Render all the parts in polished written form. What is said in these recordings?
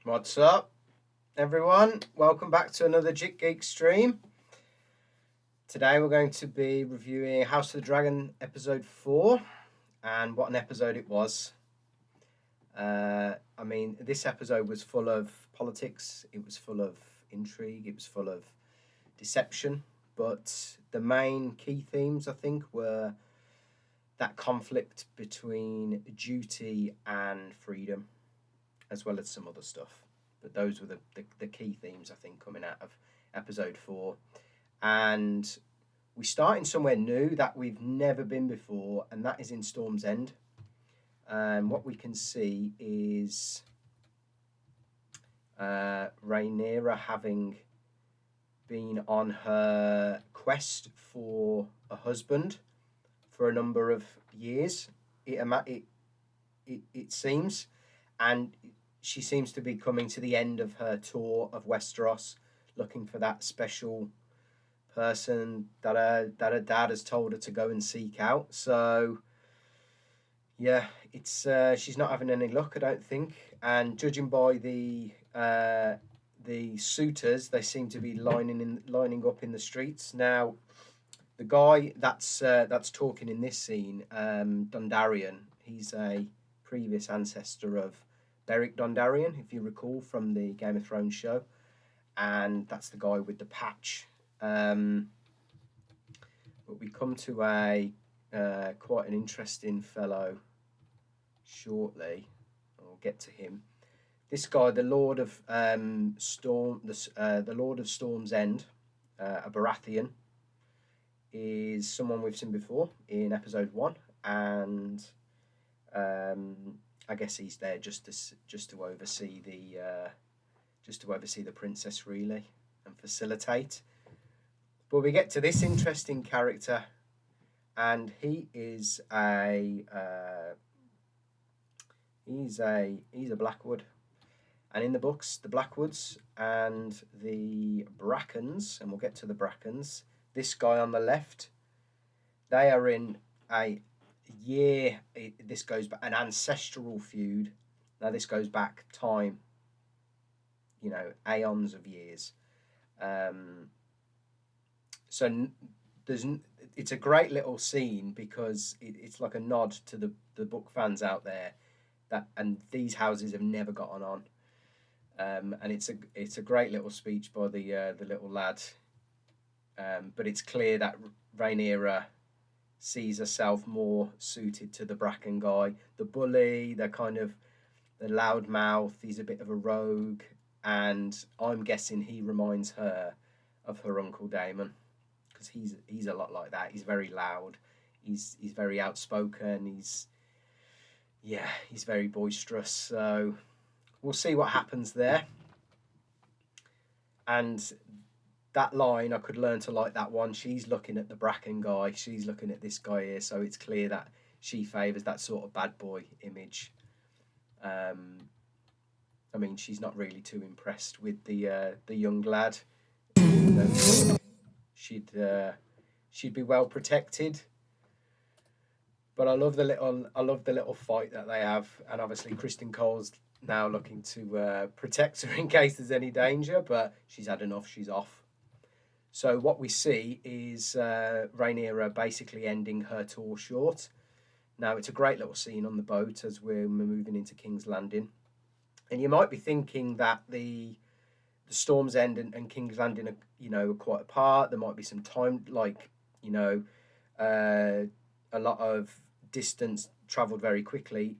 What's up, everyone? Welcome back to another Jit Geek stream. Today we're going to be reviewing House of the Dragon episode 4, and what an episode it was. This episode was full of politics, it was full of intrigue, it was full of deception, but the main key themes, I think, were that conflict between duty and freedom, as well as some other stuff. But those were the key themes, I think, coming out of episode 4. And we start in somewhere new that we've never been before, and that is in Storm's End. And what we can see is Rhaenyra having been on her quest for a husband for a number of years, it seems, and she seems to be coming to the end of her tour of Westeros, looking for that special person that her dad has told her to go and seek out. So yeah, it's she's not having any luck, I don't think. And judging by the suitors, they seem to be lining up in the streets. Now, the guy that's talking in this scene, Dondarrion, he's a previous ancestor of Beric Dondarrion, if you recall from the Game of Thrones show, and that's the guy with the patch. But we come to a quite an interesting fellow shortly. I'll get to him. This guy, the Lord of the Lord of Storm's End, a Baratheon, is someone we've seen before in episode 1, and I guess he's there just to oversee the princess, really, and facilitate. But we get to this interesting character, and he is he's a Blackwood, and in the books, the Blackwoods and the Brackens, and we'll get to the Brackens. This guy on the left, they are in this goes back, an ancestral feud. Now this goes back time, aeons of years. So it's a great little scene because it's like a nod to the book fans out there, and these houses have never gotten on. And it's a great little speech by the little lad. But it's clear that Rhaenyra sees herself more suited to the Bracken guy, the bully, the loudmouth. He's a bit of a rogue, and I'm guessing he reminds her of her Uncle Daemon, because he's a lot like that. He's very loud. He's very outspoken. He's very boisterous. So we'll see what happens there. And that line, I could learn to like that one. She's looking at the Bracken guy. She's looking at this guy here. So it's clear that she favours that sort of bad boy image. She's not really too impressed with the young lad. She'd be well protected. But I love the little fight that they have, and obviously Kristen Cole's now looking to protect her in case there's any danger. But she's had enough. She's off. So what we see is Rhaenyra basically ending her tour short. Now, it's a great little scene on the boat as we're moving into King's Landing. And you might be thinking that the Storm's End and King's Landing are quite apart. There might be some time, a lot of distance travelled very quickly.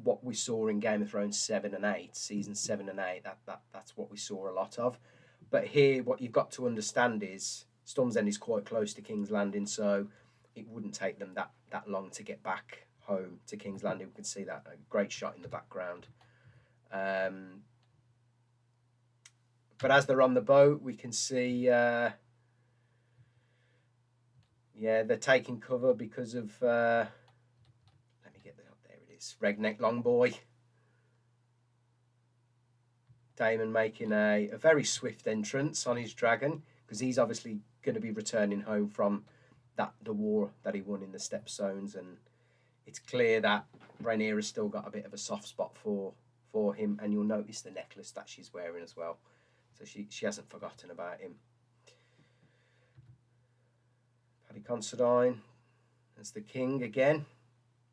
What we saw in Game of Thrones 7 and 8, seasons 7 and 8, that's what we saw a lot of. But here, what you've got to understand is Storm's End is quite close to King's Landing, so it wouldn't take them that long to get back home to King's Landing. We can see that, a great shot in the background. But as they're on the boat, we can see, they're taking cover because of, let me get that up, there it is, Redneck Longboy. Daemon making a very swift entrance on his dragon, because he's obviously going to be returning home from the war that he won in the Stepstones, and it's clear that Rhaenyra's still got a bit of a soft spot for for him, and you'll notice the necklace that she's wearing as well. So she hasn't forgotten about him. Paddy Considine as the king again,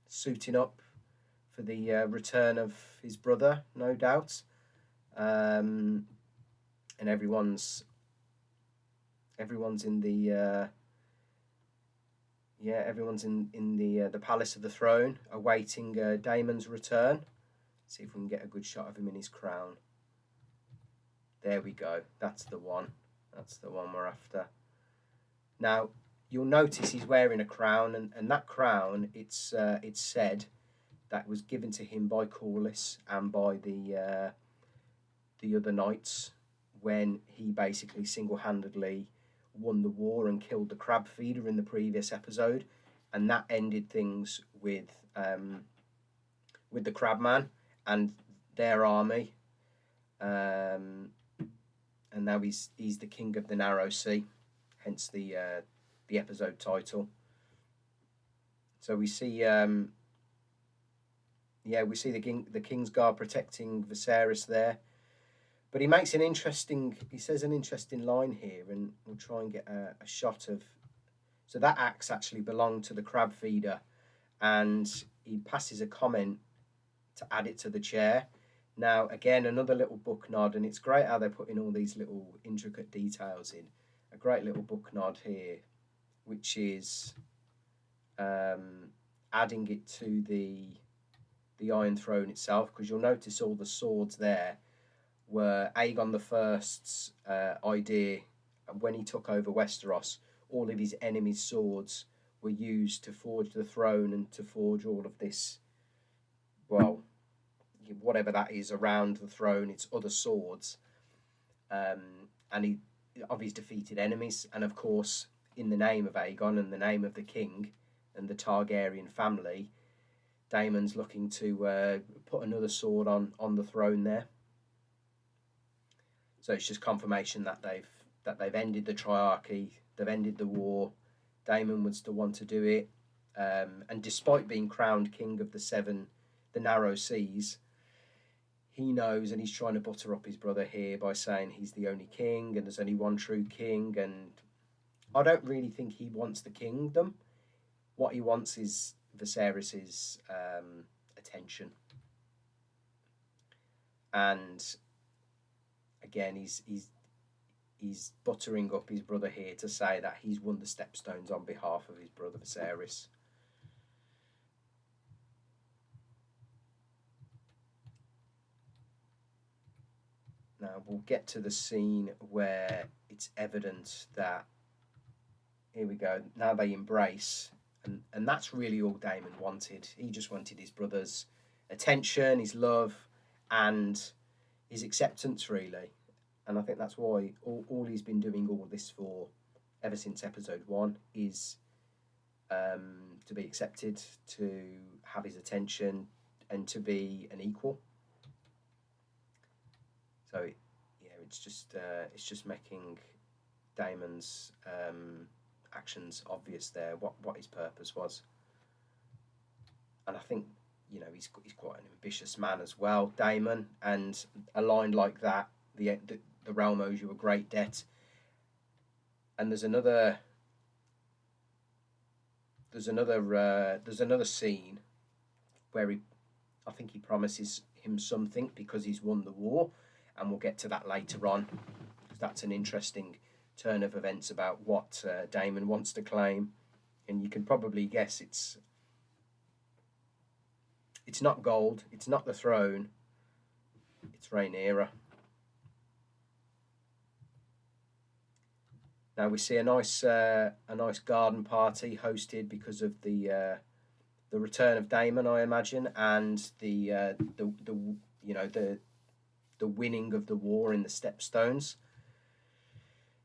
suiting up for the return of his brother, no doubt. And everyone's in the everyone's in the palace of the throne, awaiting Daemon's return. See if we can get a good shot of him in his crown. There we go. That's the one. That's the one we're after. Now, you'll notice he's wearing a crown, and that crown, it's said that was given to him by Corlys and by the other knights when he basically single-handedly won the war and killed the crab feeder in the previous episode, and that ended things with the crabman and their army, and now he's the king of the Narrow Sea, hence the episode title. So we see we see the Kingsguard protecting Viserys there. But he says an interesting line here, and we'll try and get a shot of. So that axe actually belonged to the crab feeder, and he passes a comment to add it to the chair. Now, again, another little book nod, and it's great how they're putting all these little intricate details in. A great little book nod here, which is adding it to the Iron Throne itself, because you'll notice all the swords there were Aegon the First's idea. When he took over Westeros, all of his enemies' swords were used to forge the throne and to forge all of this, well, whatever that is around the throne. It's other swords, and he of his defeated enemies, and of course, in the name of Aegon and the name of the king and the Targaryen family, Daemon's looking to put another sword on the throne there. So it's just confirmation that they've ended the triarchy, they've ended the war. Daemon was the one to do it, and despite being crowned king of the Narrow Seas, he knows, and he's trying to butter up his brother here by saying he's the only king and there's only one true king. And I don't really think he wants the kingdom. What he wants is Viserys's attention. And again, he's buttering up his brother here to say that he's won the stepstones on behalf of his brother Viserys. Now we'll get to the scene where it's evident that, here we go, now they embrace, and that's really all Daemon wanted. He just wanted his brother's attention, his love, and his acceptance, really. And I think that's why all he's been doing all this for ever since episode 1 is to be accepted, to have his attention, and to be an equal. So yeah, it's just making Daemon's actions obvious there, what his purpose was. And I think, you know, he's quite an ambitious man as well, Daemon, and a line like that, the realm owes you a great debt. And there's another scene where I think he promises him something because he's won the war, and we'll get to that later on, because that's an interesting turn of events about what Daemon wants to claim. And you can probably guess it's not gold, it's not the throne, it's Rhaenyra. Now we see a nice garden party hosted because of the return of Daemon, I imagine, and the winning of the war in the Stepstones.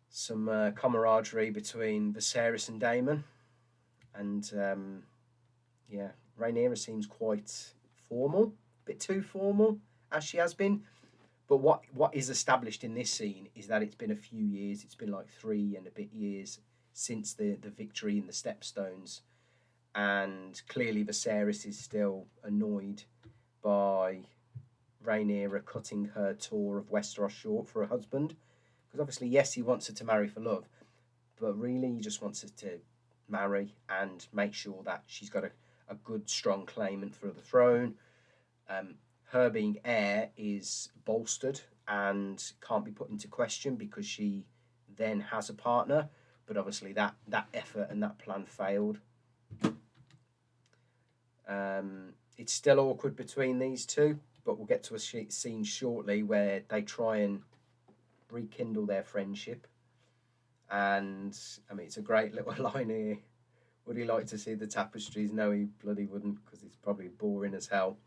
Some camaraderie between Viserys and Daemon, and Rhaenyra seems quite formal, a bit too formal, as she has been. But what is established in this scene is that it's been a few years. It's been like 3 and a bit years since the victory in the Stepstones, and clearly Viserys is still annoyed by Rhaenyra cutting her tour of Westeros short for a husband. Because obviously, yes, he wants her to marry for love, but really he just wants her to marry and make sure that she's got a good, strong claimant for the throne. Her being heir is bolstered and can't be put into question because she then has a partner. But obviously, that effort and that plan failed. It's still awkward between these two, but we'll get to a scene shortly where they try and rekindle their friendship. And I mean, it's a great little line here. Would he like to see the tapestries? No, he bloody wouldn't, because it's probably boring as hell.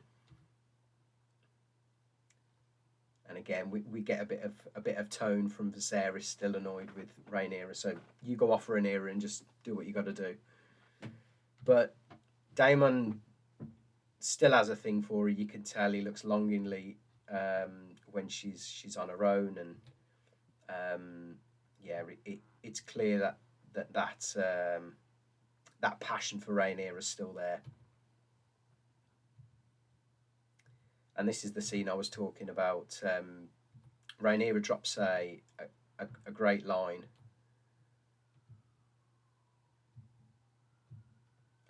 And again, we get a bit of tone from Viserys, still annoyed with Rhaenyra. So you go off Rhaenyra and just do what you got to do. But Daemon still has a thing for her. You can tell he looks longingly when she's on her own, and it's clear that passion for Rhaenyra is still there. And this is the scene I was talking about. Rhaenyra drops a great line.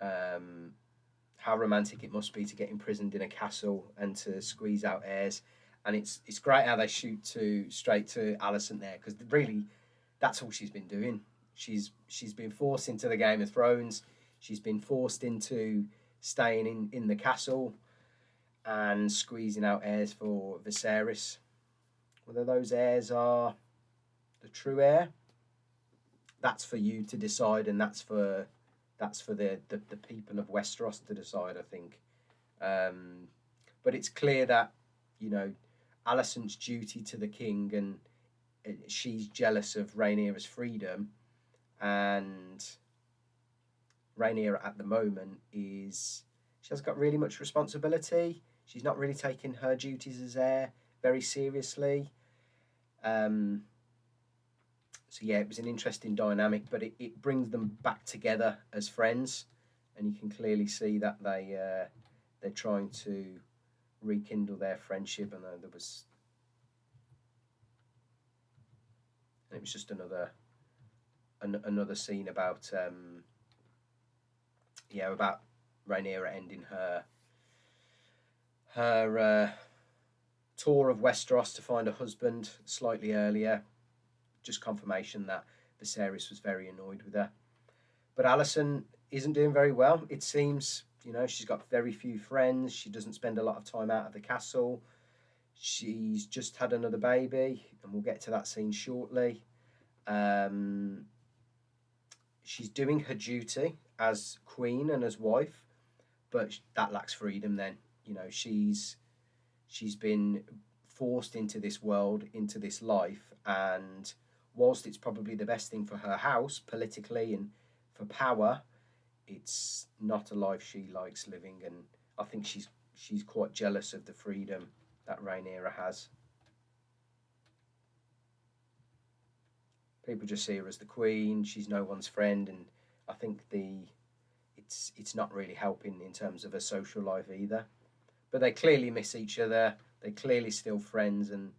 How romantic it must be to get imprisoned in a castle and to squeeze out heirs. And it's great how they shoot straight to Alison there, because really that's all she's been doing. She's been forced into the Game of Thrones. She's been forced into staying in the castle and squeezing out heirs for Viserys. Whether those heirs are the true heir, that's for you to decide, and that's for the people of Westeros to decide, I think. But it's clear that, Alison's duty to the king, and she's jealous of Rhaenyra's freedom, and Rhaenyra at the moment she hasn't got really much responsibility. She's not really taking her duties as heir very seriously. So yeah, it was an interesting dynamic, but it brings them back together as friends, and you can clearly see that they're trying to rekindle their friendship, and it was just another scene about about Rhaenyra ending her tour of Westeros to find a husband slightly earlier. Just confirmation that Viserys was very annoyed with her. But Alison isn't doing very well, it seems. She's got very few friends. She doesn't spend a lot of time out of the castle. She's just had another baby, and we'll get to that scene shortly. She's doing her duty as queen and as wife, but that lacks freedom then. She's been forced into this world, into this life, and whilst it's probably the best thing for her house politically and for power, it's not a life she likes living, and I think she's quite jealous of the freedom that Rhaenyra has. People just see her as the queen. She's no one's friend, and I think it's not really helping in terms of a social life either. But they clearly miss each other. They're clearly still friends, and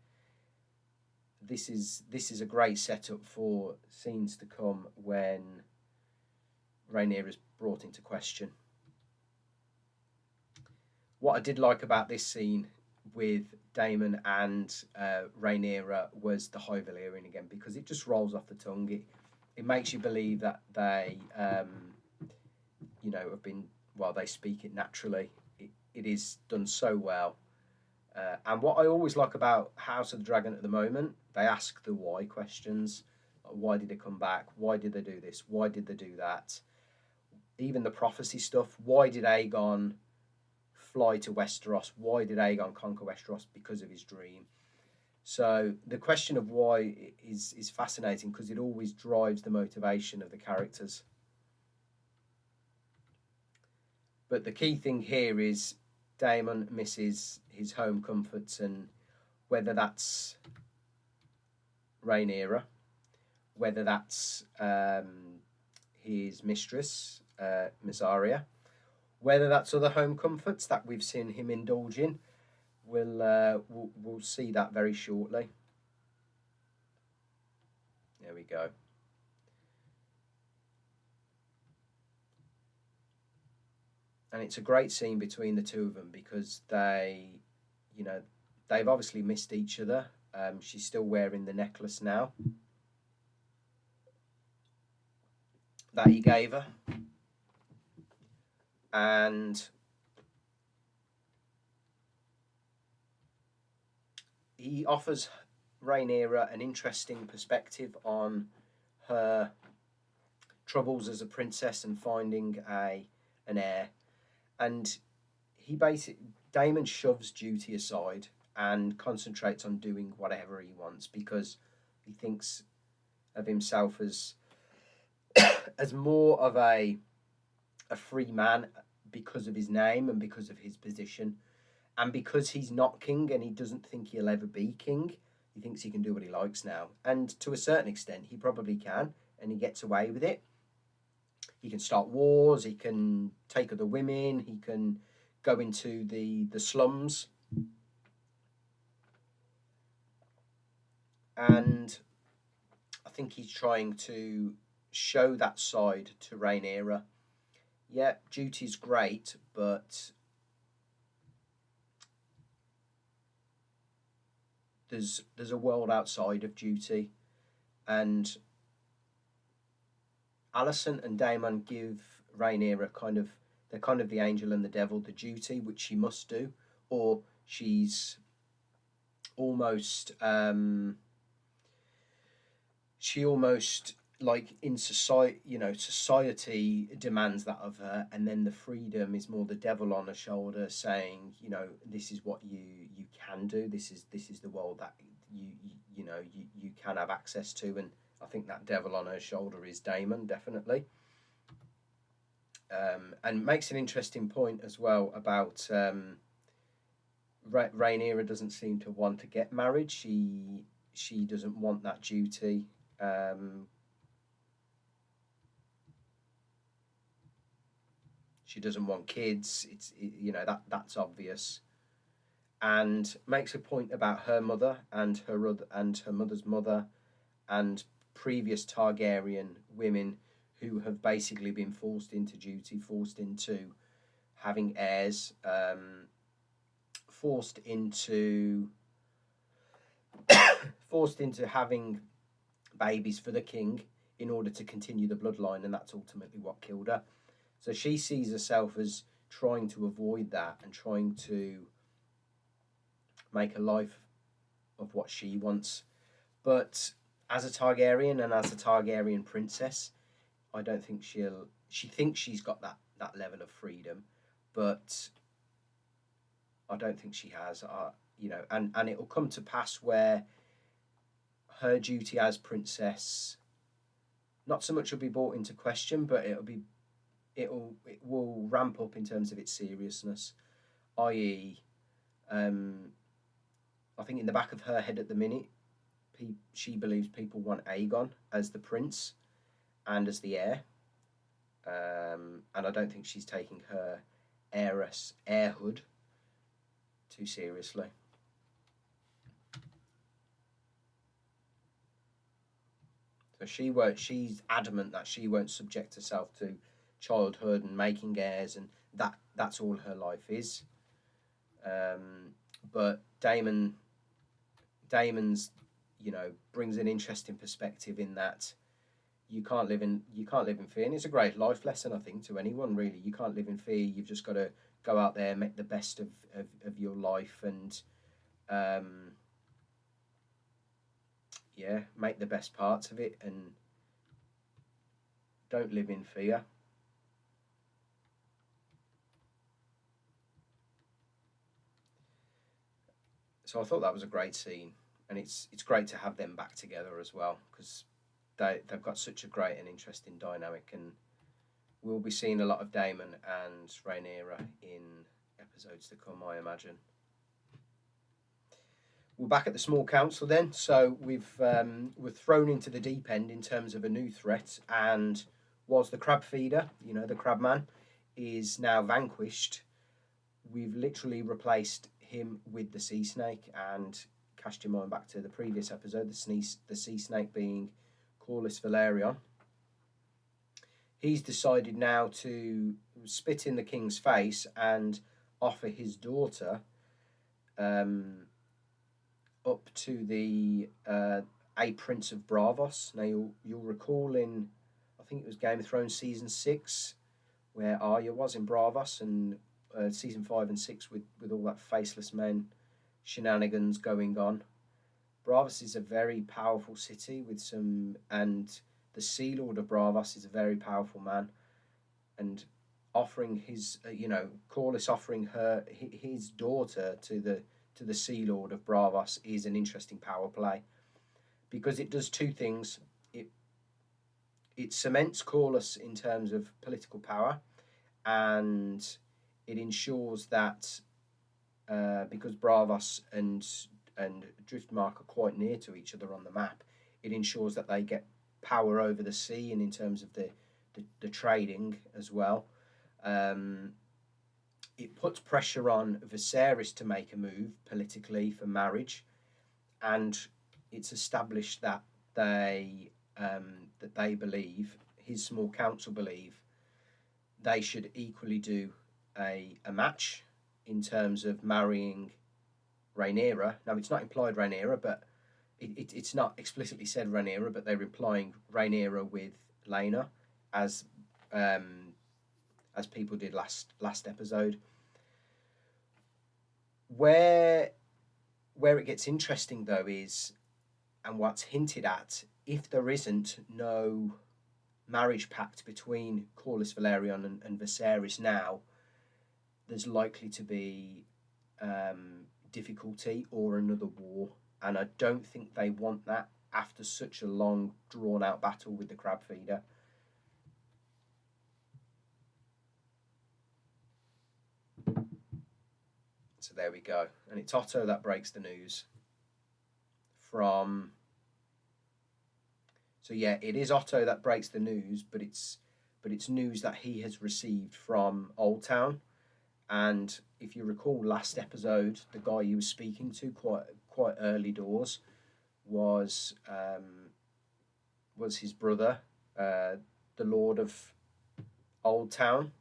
this is a great setup for scenes to come when Rhaenyra is brought into question. What I did like about this scene with Daemon and Rhaenyra was the High Valyrian again, because it just rolls off the tongue. It makes you believe that they have been, they speak it naturally. It is done so well. And what I always like about House of the Dragon at the moment, they ask the why questions. Why did they come back? Why did they do this? Why did they do that? Even the prophecy stuff. Why did Aegon fly to Westeros? Why did Aegon conquer Westeros? Because of his dream. So the question of why is fascinating, because it always drives the motivation of the characters. But the key thing here is Daemon misses his home comforts, and whether that's Rhaenyra, whether that's his mistress, Mysaria, whether that's other home comforts that we've seen him indulge in, we'll see that very shortly. There we go. And it's a great scene between the two of them because you know, they've obviously missed each other. She's still wearing the necklace now that he gave her, and he offers Rhaenyra an interesting perspective on her troubles as a princess and finding an heir. And Damon shoves duty aside and concentrates on doing whatever he wants because he thinks of himself as more of a free man because of his name and because of his position, and because he's not king and he doesn't think he'll ever be king. He thinks he can do what he likes now, and to a certain extent he probably can, and he gets away with it. He can start wars, he can take other women, he can go into the slums, and I think he's trying to show that side to Rhaenyra. Yeah, duty's great, but there's a world outside of duty, and Alison and Daemon give Rhaenyra they're kind of the angel and the devil, the duty which she must do, or she's almost she almost like in society, society demands that of her, and then the freedom is more the devil on her shoulder saying, this is what you can do, this is the world that you can have access to. And I think that devil on her shoulder is Daemon, definitely. And makes an interesting point as well about Rhaenyra doesn't seem to want to get married. She doesn't want that duty. She doesn't want kids. That's obvious, and makes a point about her mother and her mother's mother, and previous Targaryen women who have basically been forced into duty, forced into having heirs, forced into having babies for the king in order to continue the bloodline, and that's ultimately what killed her. So she sees herself as trying to avoid that and trying to make a life of what she wants. But as a Targaryen and as a Targaryen princess, I don't think she thinks she's got that level of freedom, but I don't think she has. And it will come to pass where her duty as princess not so much will be brought into question, but it will ramp up in terms of its seriousness, i.e., I think in the back of her head at the minute, she believes people want Aegon as the prince and as the heir, and I don't think she's taking her heirhood too seriously. So she's adamant that she won't subject herself to childhood and making heirs, and that's all her life is. But Daemon's brings an interesting perspective in that you can't live in fear, and it's a great life lesson, I think, to anyone really. You can't live in fear. You've just got to go out there, make the best of your life, and make the best parts of it, and don't live in fear. So I thought that was a great scene, and it's great to have them back together as well, because they've got such a great and interesting dynamic, and we'll be seeing a lot of Daemon and Rhaenyra in episodes to come, I imagine. We're back at the small council then, so we're thrown into the deep end in terms of a new threat, and whilst the crab feeder, the crab man, is now vanquished, we've literally replaced him with the sea snake, and cast your mind back to the previous episode, the sea snake being Corlys Velaryon. He's decided now to spit in the king's face and offer his daughter up to the a Prince of Bravos. Now you'll recall in, I think it was Game of Thrones season 6, where Arya was in Bravos, and season 5 and 6 with all that faceless men shenanigans going on. Bravos is a very powerful city with some, and the Sea Lord of Bravos is a very powerful man, and offering his, Corlys offering her his daughter to the Sea Lord of Bravos is an interesting power play, because it does two things. It cements Corlys in terms of political power, and it ensures that because Bravos and Driftmark are quite near to each other on the map, it ensures that they get power over the sea, and in terms of the trading as well. It puts pressure on Viserys to make a move politically for marriage, and it's established that they believe, his small council believe, they should equally do a match in terms of marrying Rhaenyra. Now, it's not implied Rhaenyra, but it's not explicitly said Rhaenyra, but they're implying Rhaenyra with Laena, as people did last episode. Where it gets interesting though is, and what's hinted at, if there isn't no marriage pact between Corlys Velaryon and Viserys now, there's likely to be difficulty or another war, and I don't think they want that after such a long drawn out battle with the crab feeder. So there we go, and it's Otto that breaks the news from. So yeah, it is Otto that breaks the news, but it's news that he has received from Old Town. And if you recall last episode, the guy he was speaking to quite early doors was his brother, the Lord of Old Town,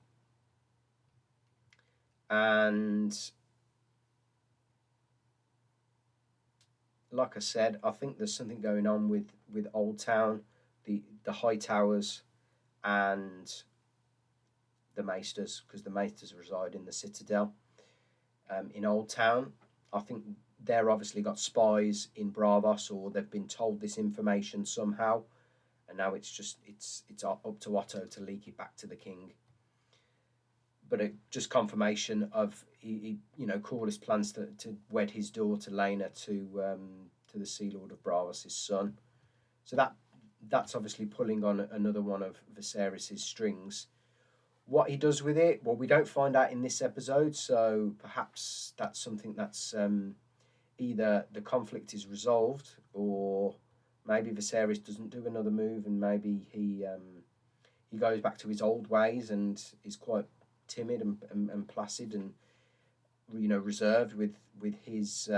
and like I said, I think there's something going on with Old Town, the High Towers, and the Maesters, because the Maesters reside in the Citadel. In Old Town, I think they're obviously got spies in Bravos, or they've been told this information somehow, and now it's up to Otto to leak it back to the king. But just confirmation of Corlys plans to wed his daughter Laena to the Sea Lord of Bravos' son. So that's obviously pulling on another one of Viserys' strings. What he does with it, well, we don't find out in this episode, so perhaps that's something that's either the conflict is resolved, or maybe Viserys doesn't do another move, and maybe he goes back to his old ways and is quite timid and placid and reserved with his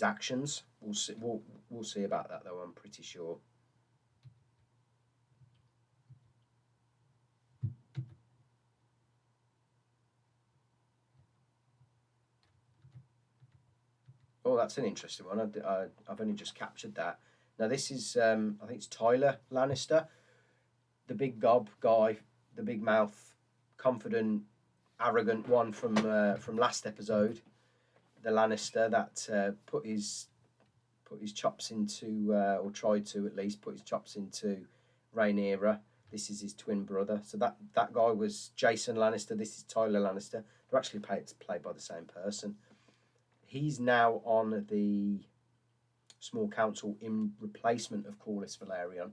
actions. We'll see about that though. I'm pretty sure. Oh, that's an interesting one. I've only just captured that. Now this is I think it's Tyler Lannister, the big gob guy, the big mouth, confident, arrogant one from last episode. The Lannister that put his chops into, or tried to at least put his chops into Rhaenyra. This is his twin brother. So that guy was Jason Lannister. This is Tyler Lannister. They're actually played by the same person. He's now on the small council in replacement of Corlys Velaryon,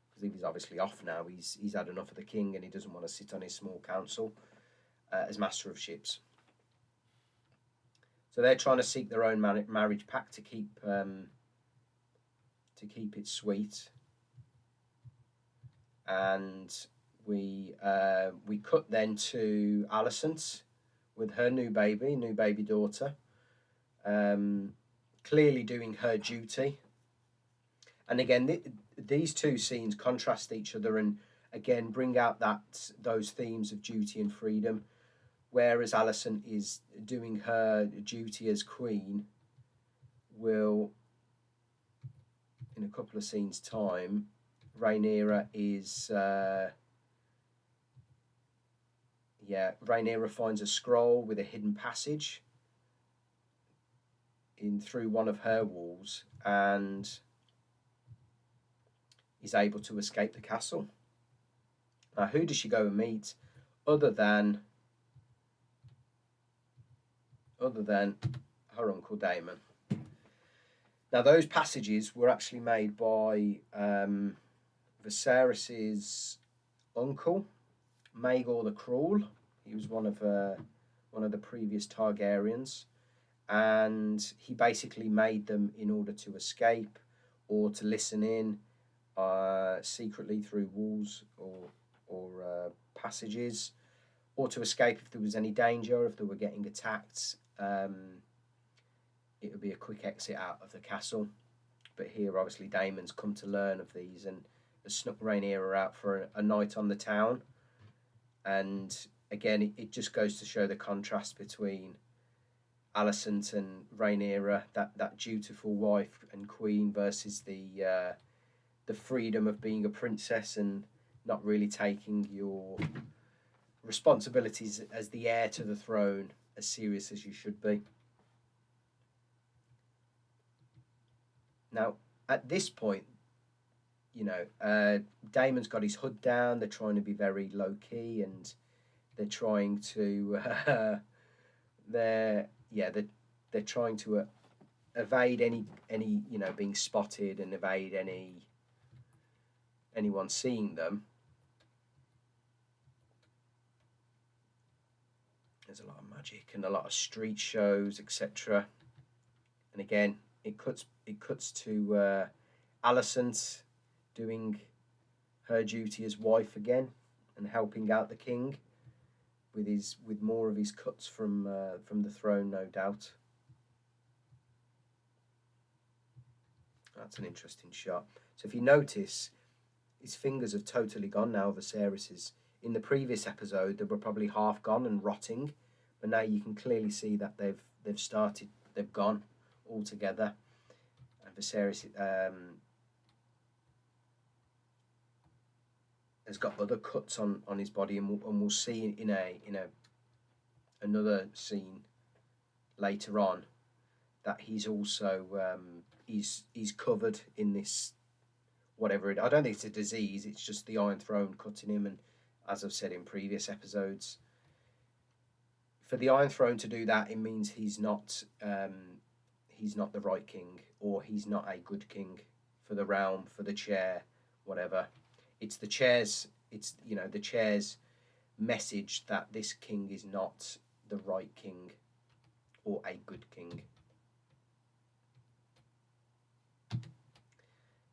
because he was obviously off now. He's had enough of the king, and he doesn't want to sit on his small council as master of ships. So they're trying to seek their own marriage pact to keep it sweet. And we cut then to Alison with her new baby daughter, clearly doing her duty. And again, these two scenes contrast each other and again bring out those themes of duty and freedom. Whereas Alison is doing her duty as queen, will, in a couple of scenes' time, Rhaenyra is Rhaenyra finds a scroll with a hidden passage in through one of her walls and is able to escape the castle. Now, who does she go and meet other than her uncle Daemon? Now, those passages were actually made by Viserys's uncle, Maegor the Cruel. He was one of the previous Targaryens, and he basically made them in order to escape or to listen in secretly through walls or passages, or to escape if there was any danger, if they were getting attacked. It would be a quick exit out of the castle. But here, obviously, Daemon's come to learn of these and has snuck Rhaenyra out for a night on the town. And again, it just goes to show the contrast between Alicent and Rhaenyra, that dutiful wife and queen, versus the freedom of being a princess and not really taking your responsibilities as the heir to the throne as serious as you should be. Now, at this point, Daemon's got his hood down. They're trying to be very low key, and they're trying to they're trying to evade any being spotted and evade anyone seeing them. There's a lot of magic and a lot of street shows, etc. And again, it cuts to Alicent doing her duty as wife again and helping out the king with more of his cuts from the throne, no doubt. That's an interesting shot. So if you notice, his fingers have totally gone now, Viserys's. In the previous episode, they were probably half gone and rotting, but now you can clearly see that they've gone altogether. And Viserys has got other cuts on his body, and we'll see in another scene later on that he's also he's covered in this, whatever I don't think it's a disease, it's just the Iron Throne cutting him. And as I've said in previous episodes, for the Iron Throne to do that, it means he's not the right king, or he's not a good king for the realm, for the chair, whatever. It's the chair's message that this king is not the right king or a good king.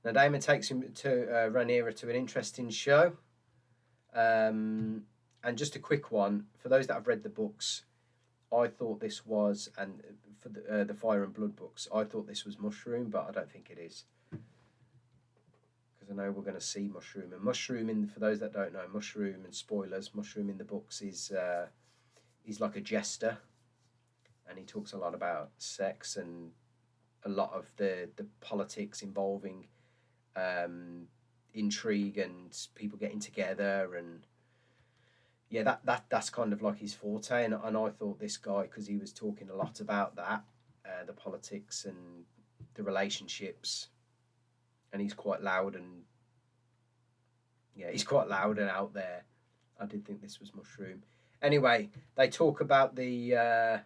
Now Daemon takes him to Rhaenyra to an interesting show. And just a quick one, for those that have read the books, I thought this was, and for the Fire and Blood books, I thought this was Mushroom, but I don't think it is. Because I know we're going to see Mushroom. And Mushroom, for those that don't know, Mushroom, and spoilers, Mushroom in the books is like a jester. And he talks a lot about sex and a lot of the politics involving intrigue and people getting together, and that's kind of like his forte. And I thought this guy, because he was talking a lot about that, the politics and the relationships, and he's quite loud and out there. I did think this was Mushroom. Anyway, they talk about Rhaenyra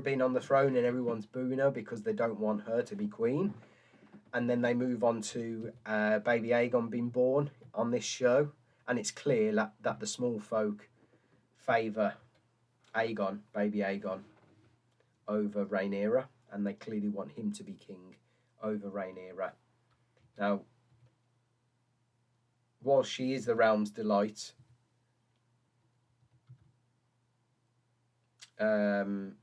being on the throne, and everyone's booing her because they don't want her to be queen. And then they move on to baby Aegon being born on this show, and it's clear that the small folk favour Aegon, baby Aegon, over Rhaenyra, and they clearly want him to be king over Rhaenyra. Now, while she is the realm's delight, Um,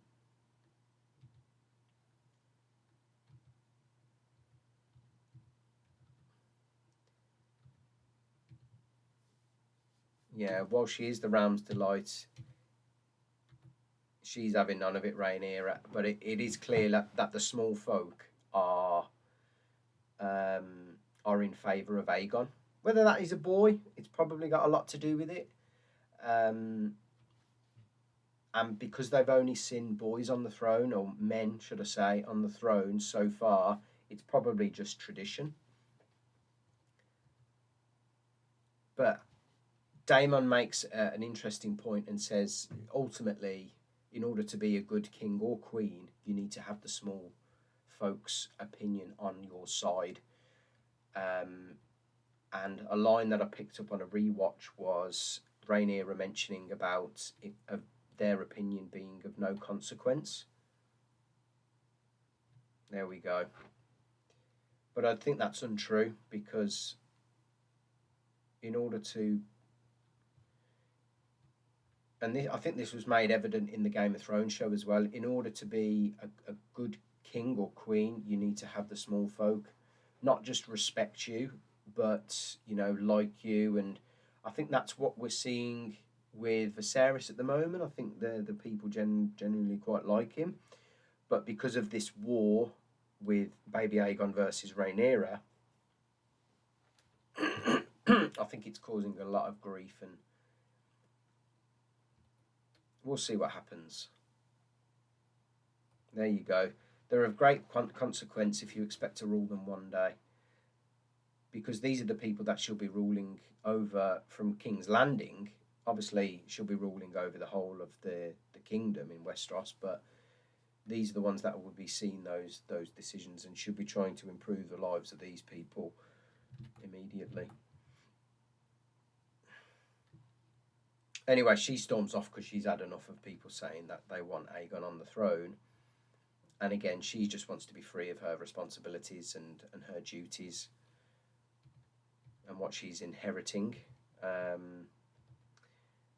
yeah, while she is the Ram's delight, she's having none of it, Rhaenyra. But it is clear that the small folk are in favour of Aegon. Whether that is a boy, it's probably got a lot to do with it. Um, and because they've only seen boys on the throne, or men, should I say, on the throne so far, it's probably just tradition. But Daemon makes an interesting point and says, ultimately, in order to be a good king or queen, you need to have the small folks' opinion on your side. And a line that I picked up on a rewatch was Rhaenyra mentioning about of their opinion being of no consequence. There we go. But I think that's untrue, because in order to, and I think this was made evident in the Game of Thrones show as well, in order to be a good king or queen, you need to have the small folk not just respect you, but, like you. And I think that's what we're seeing with Viserys at the moment. I think the people genuinely quite like him. But because of this war with Baby Aegon versus Rhaenyra, I think it's causing a lot of grief, and we'll see what happens. There you go. They're of great consequence if you expect to rule them one day, because these are the people that she'll be ruling over from King's Landing. Obviously, she'll be ruling over the whole of the kingdom in Westeros, but these are the ones that will be seeing those decisions, and should be trying to improve the lives of these people immediately. Anyway, she storms off because she's had enough of people saying that they want Aegon on the throne. And again, she just wants to be free of her responsibilities and her duties and what she's inheriting.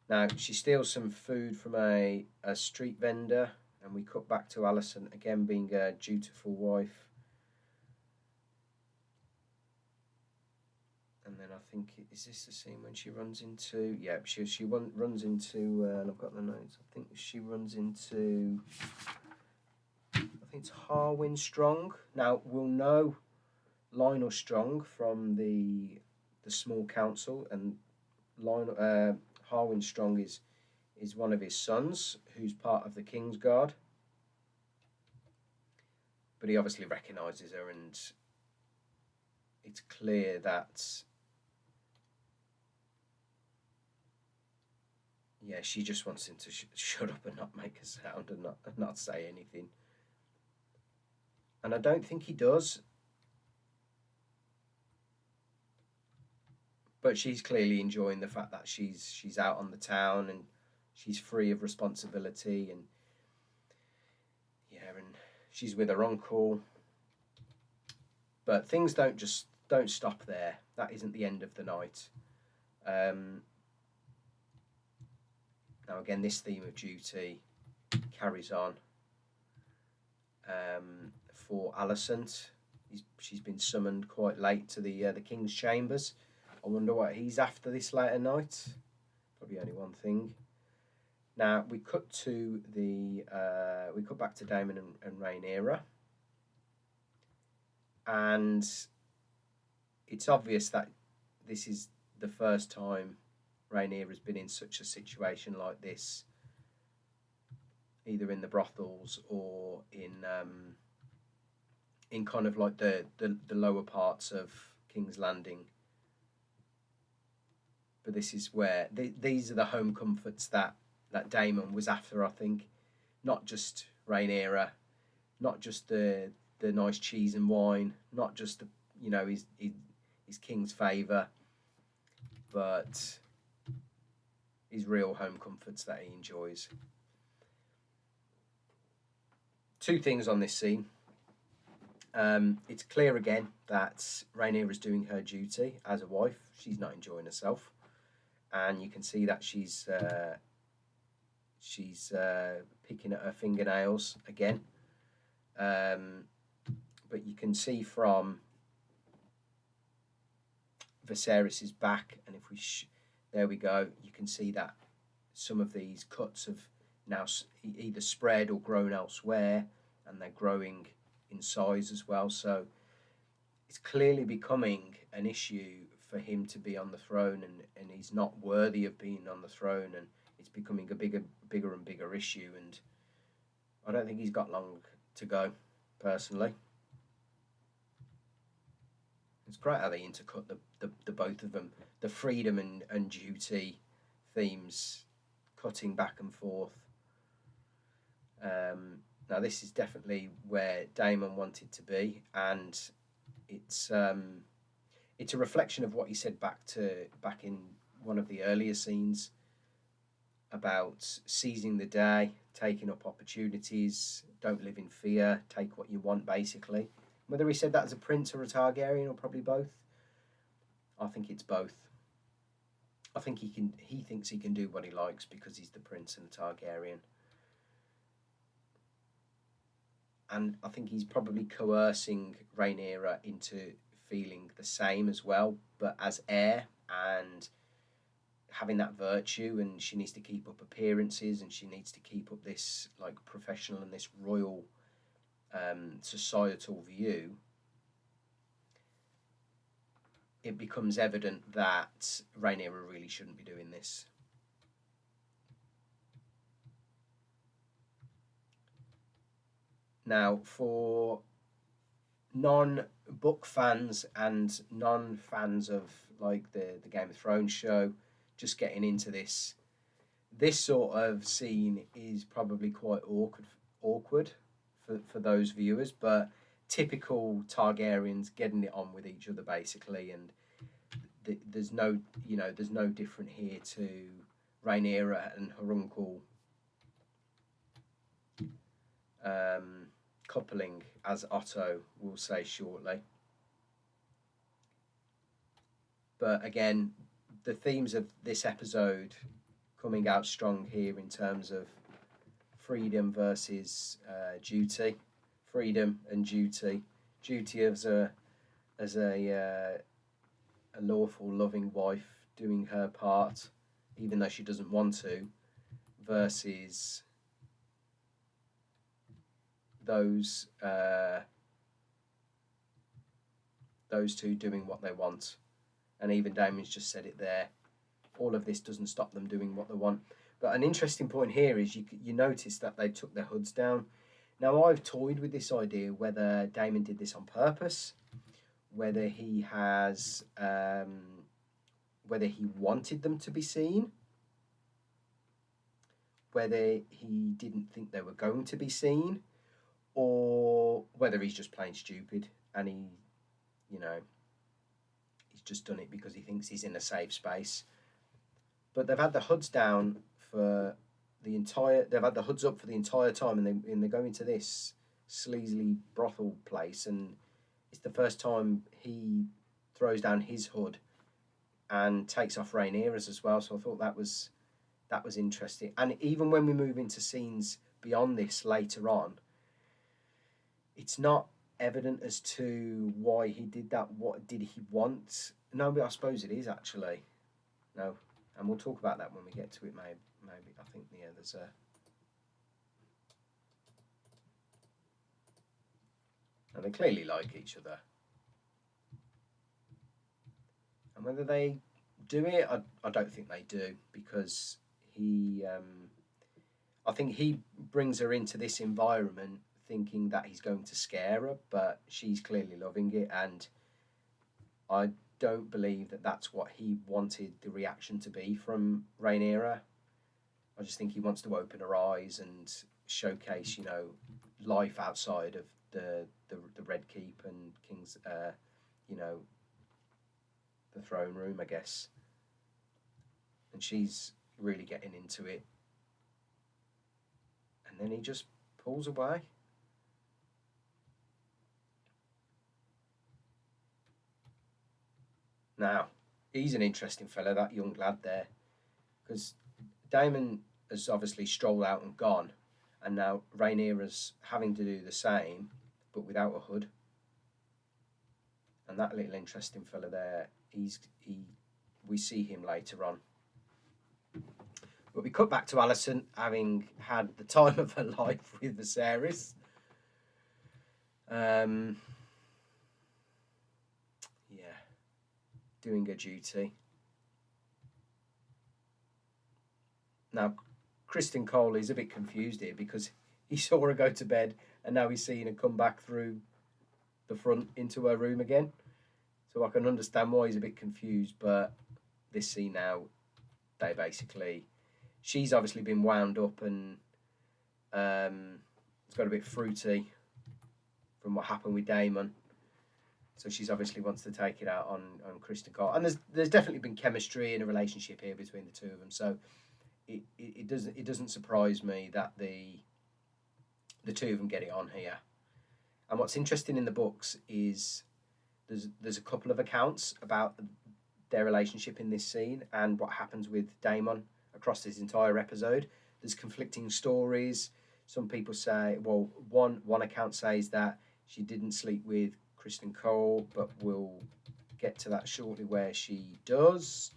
Now, she steals some food from a street vendor, and we cut back to Alison, again being a dutiful wife. And then I think, is this the scene when she runs into, yeah, she runs into, and I've got the notes, I think she runs into, I think it's Harwin Strong. Now, we'll know Lionel Strong from the small council, and Harwin Strong is one of his sons, who's part of the King's Guard. But he obviously recognises her, and it's clear that, yeah, she just wants him to shut up and not make a sound and not say anything. And I don't think he does. But she's clearly enjoying the fact that she's out on the town and she's free of responsibility, and and she's with her uncle. But things don't stop there. That isn't the end of the night. Now again, this theme of duty carries on for Alicent. She's been summoned quite late to the King's chambers. I wonder what he's after this late at night. Probably only one thing. Now we cut back to Daemon and Rhaenyra, and it's obvious that this is the first time Rhaenyra has been in such a situation like this, either in the brothels or in kind of like the lower parts of King's Landing. But this is where these are the home comforts that Daemon was after, I think. Not just Rhaenyra, not just the nice cheese and wine, not just his king's favour, but his real home comforts that he enjoys. Two things on this scene. It's clear again that Rhaenyra is doing her duty as a wife. She's not enjoying herself, and you can see that she's picking at her fingernails again. But you can see from Viserys' back, and if we there we go, you can see that some of these cuts have now either spread or grown elsewhere, and they're growing in size as well. So it's clearly becoming an issue for him to be on the throne, and he's not worthy of being on the throne, and it's becoming a bigger and bigger issue. And I don't think he's got long to go, personally. It's great how they intercut the both of them, the freedom and duty themes, cutting back and forth. Now this is definitely where Daemon wanted to be, and it's a reflection of what he said back in one of the earlier scenes about seizing the day, taking up opportunities, don't live in fear, take what you want, basically. Whether he said that as a prince or a Targaryen, or probably both, I think it's both. I think he thinks he can do what he likes because he's the prince and the Targaryen. And I think he's probably coercing Rhaenyra into feeling the same as well, but as heir, and having that virtue, and she needs to keep up appearances, and she needs to keep up this like professional and this royal societal view. It becomes evident that Rhaenyra really shouldn't be doing this. Now, for non-book fans and non-fans of like the Game of Thrones show, just getting into this sort of scene is probably quite awkward for those viewers, but typical Targaryens getting it on with each other, basically, and there's no different here to Rhaenyra and her uncle coupling, as Otto will say shortly. But again, the themes of this episode coming out strong here in terms of freedom versus duty, freedom and duty as a lawful, loving wife doing her part, even though she doesn't want to, versus those two doing what they want. And even Damon's just said it there. All of this doesn't stop them doing what they want. But an interesting point here is you notice that they took their hoods down. Now, I've toyed with this idea whether Daemon did this on purpose, whether he has, whether he wanted them to be seen, whether he didn't think they were going to be seen, or whether he's just plain stupid and he's just done it because he thinks he's in a safe space. But they've had the hoods down for they've had the hoods up for the entire time, and they go into this sleazy brothel place, and it's the first time he throws down his hood and takes off Rhaenyra's as well. So I thought that was interesting. And even when we move into scenes beyond this later on, it's not evident as to why he did that. What did he want? No, but I suppose it is actually. No, and we'll talk about that when we get to it. Maybe I think there's a. And they clearly like each other. And whether they do it, I don't think they do, because I think he brings her into this environment thinking that he's going to scare her, but she's clearly loving it, and I don't believe that that's what he wanted the reaction to be from Rhaenyra. I just think he wants to open her eyes and showcase, life outside of the Red Keep and King's, the throne room, I guess. And she's really getting into it. And then he just pulls away. Now, he's an interesting fella, that young lad there, because Daemon has obviously strolled out and gone, and now Rhaenyra's having to do the same, but without a hood. And that little interesting fella there, we see him later on. But we cut back to Alison having had the time of her life with Viserys. Yeah, doing her duty. Now, Kristen Cole is a bit confused here because he saw her go to bed and now he's seeing her come back through the front into her room again. So I can understand why he's a bit confused, but this scene now, she's obviously been wound up and it's got a bit fruity from what happened with Daemon. So she's obviously wants to take it out on Kristen Cole. And there's definitely been chemistry and a relationship here between the two of them. So it doesn't surprise me that the two of them get it on here. And what's interesting in the books is there's a couple of accounts about their relationship in this scene and what happens with Daemon across this entire episode. There's conflicting stories. Some people say, well, one account says that she didn't sleep with Kristen Cole, but we'll get to that shortly where she does.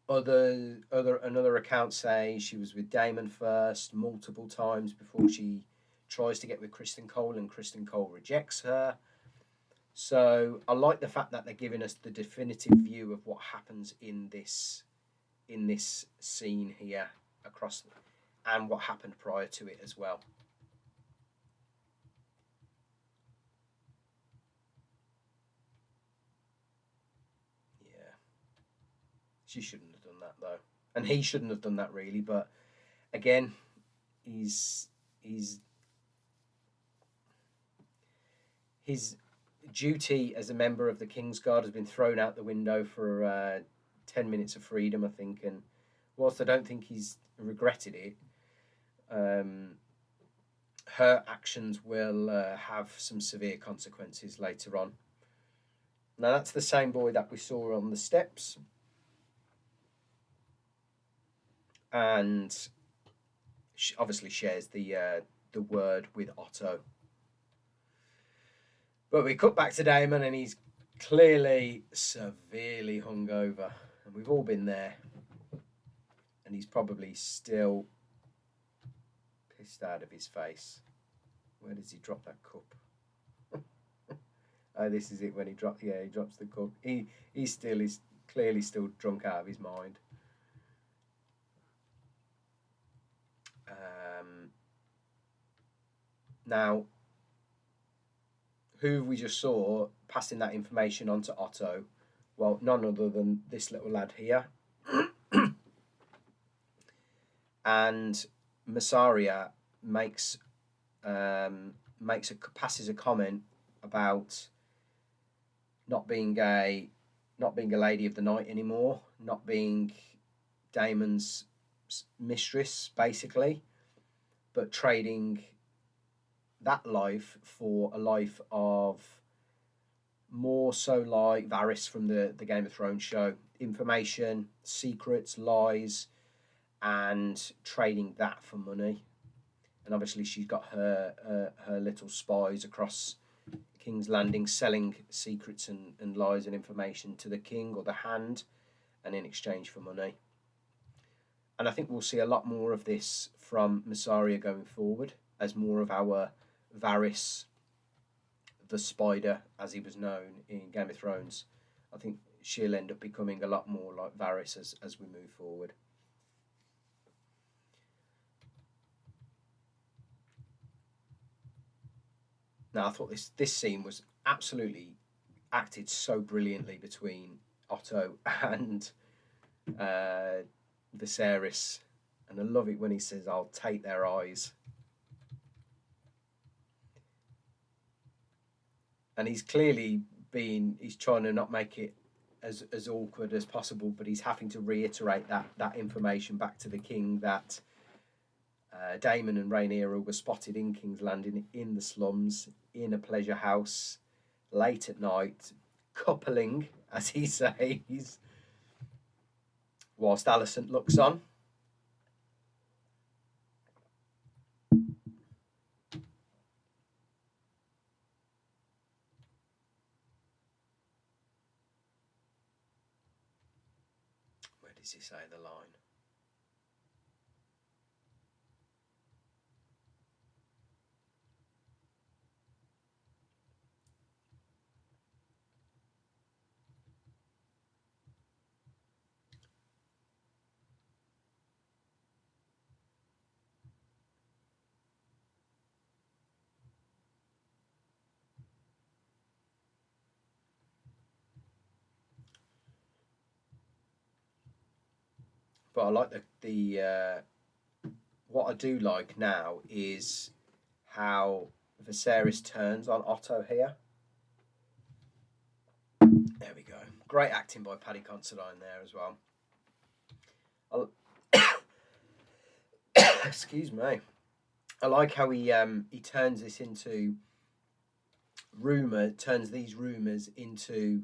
Another account says she was with Daemon first multiple times before she tries to get with Kristen Cole and Kristen Cole rejects her. So I like the fact that they're giving us the definitive view of what happens in this scene here and what happened prior to it as well. Yeah. She shouldn't have done that though. And he shouldn't have done that really, but again, his duty as a member of the Kingsguard has been thrown out the window for 10 minutes of freedom, I think, and whilst I don't think he's regretted it, her actions will have some severe consequences later on. Now that's the same boy that we saw on the steps, and she obviously shares the word with Otto. But we cut back to Daemon and he's clearly severely hungover. And we've all been there. And he's probably still pissed out of his face. Where does he drop that cup? Oh, this is it when he drops the cup. He is clearly still drunk out of his mind. Now, who we just saw passing that information on to Otto, well, none other than this little lad here. And Massaria passes a comment about not being a lady of the night anymore, not being Daemon's mistress, basically, but trading that life for a life of more so like Varys from the Game of Thrones show. Information, secrets, lies, and trading that for money. And obviously she's got her little spies across King's Landing selling secrets and lies and information to the king or the Hand, and in exchange for money. And I think we'll see a lot more of this from Massaria going forward as more of our Varys, the Spider, as he was known in Game of Thrones. I think she'll end up becoming a lot more like Varys as we move forward. Now, I thought this scene was absolutely acted so brilliantly between Otto and Viserys. And I love it when he says, "I'll take their eyes." And he's clearly he's trying to not make it as awkward as possible, but he's having to reiterate that information back to the king that Daemon and Rhaenyra were spotted in King's Landing in the slums, in a pleasure house, late at night, coupling, as he says, whilst Alicent looks on. does he say the line? But I like the what I do like now is how Viserys turns on Otto here. There we go. Great acting by Paddy Considine there as well. Excuse me. I like how he turns this into turns these rumors into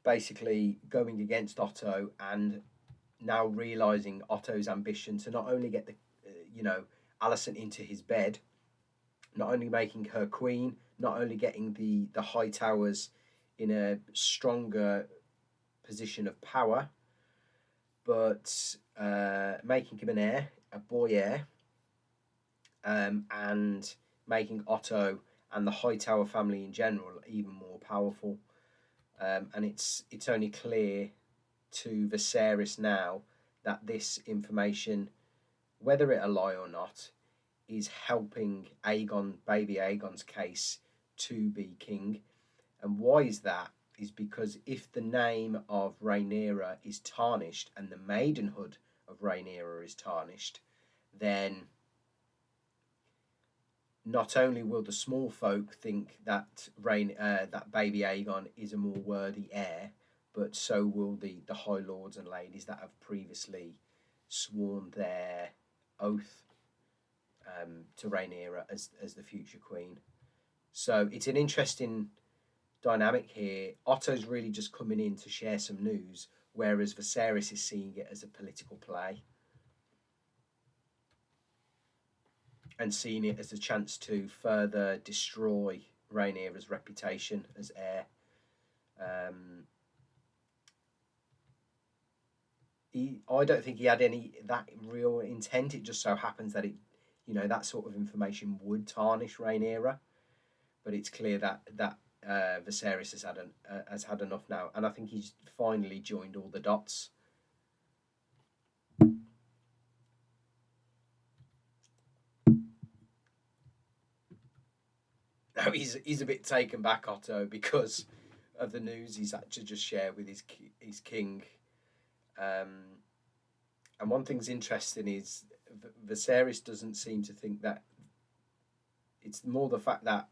basically going against Otto, and now realizing Otto's ambition to not only get the Alison into his bed, not only making her queen, not only getting the High Towers in a stronger position of power, but making him an heir, a boy heir, and making Otto and the Hightower family in general even more powerful. And it's only clear to Viserys now that this information, whether it a lie or not, is helping baby Aegon's case to be king. And why is that? Is because if the name of Rhaenyra is tarnished and the maidenhood of Rhaenyra is tarnished, then not only will the small folk think that that baby Aegon is a more worthy heir, but so will the High Lords and ladies that have previously sworn their oath to Rhaenyra as the future queen. So it's an interesting dynamic here. Otto's really just coming in to share some news, whereas Viserys is seeing it as a political play and seeing it as a chance to further destroy Rhaenyra's reputation as heir. I don't think he had any that real intent. It just so happens that that sort of information would tarnish Rhaenyra, but it's clear that Viserys has had enough now, and I think he's finally joined all the dots. Now he's a bit taken back, Otto, because of the news he's had to just share with his king. And one thing's interesting is Viserys doesn't seem to think that it's more the fact that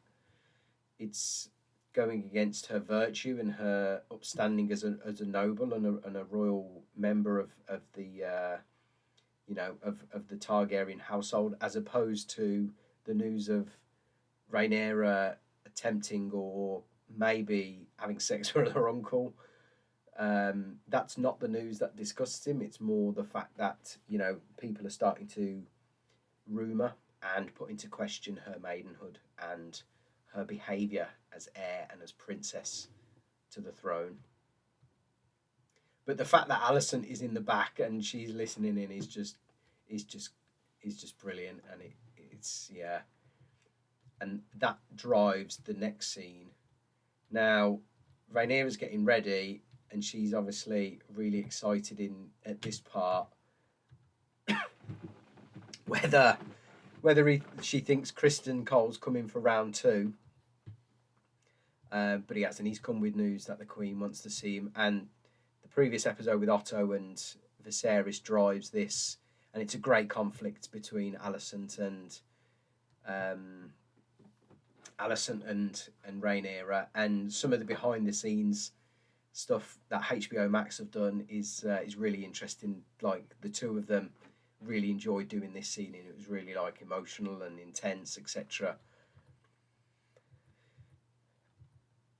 it's going against her virtue and her upstanding as a noble and a royal member of the of the Targaryen household, as opposed to the news of Rhaenyra attempting or maybe having sex with her uncle. That's not the news that disgusts him. It's more the fact that people are starting to rumour and put into question her maidenhood and her behaviour as heir and as princess to the throne. But the fact that Alison is in the back and she's listening in is just brilliant, and it's yeah, and that drives the next scene. Now, Rhaenyra's getting ready, and she's obviously really excited at this part. whether she thinks Criston Cole's coming for round 2. But he hasn't. He's come with news that the Queen wants to see him. And the previous episode with Otto and Viserys drives this. And it's a great conflict between Alicent and Rhaenyra. And some of the behind-the-scenes stuff that HBO Max have done is really interesting. Like, the two of them really enjoyed doing this scene, and it was really emotional and intense, etc.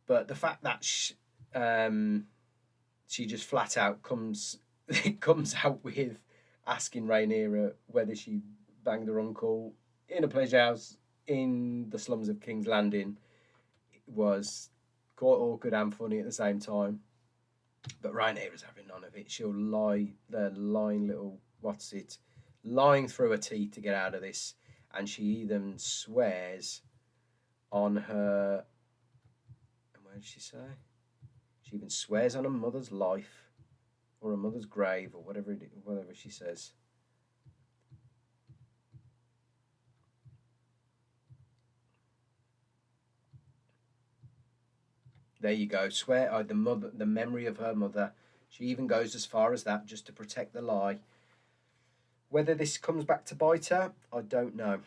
But the fact that she just flat out comes out with asking Rhaenyra whether she banged her uncle in a pleasure house in the slums of King's Landing was quite awkward and funny at the same time. But Rhaenyra's having none of it. She'll lie there, lying through her teeth to get out of this, and she even swears on her. And what did she say? She even swears on her mother's life, or her mother's grave, or whatever she says. There you go. Swear the memory of her mother. She even goes as far as that just to protect the lie. Whether this comes back to bite her, I don't know.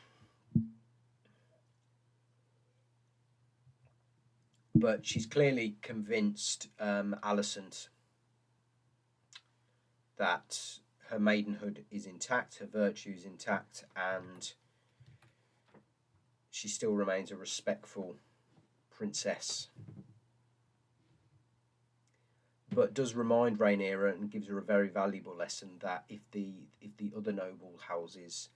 But she's clearly convinced Alicent that her maidenhood is intact, her virtue is intact, and she still remains a respectful princess. But does remind Rhaenyra and gives her a very valuable lesson that if the other noble houses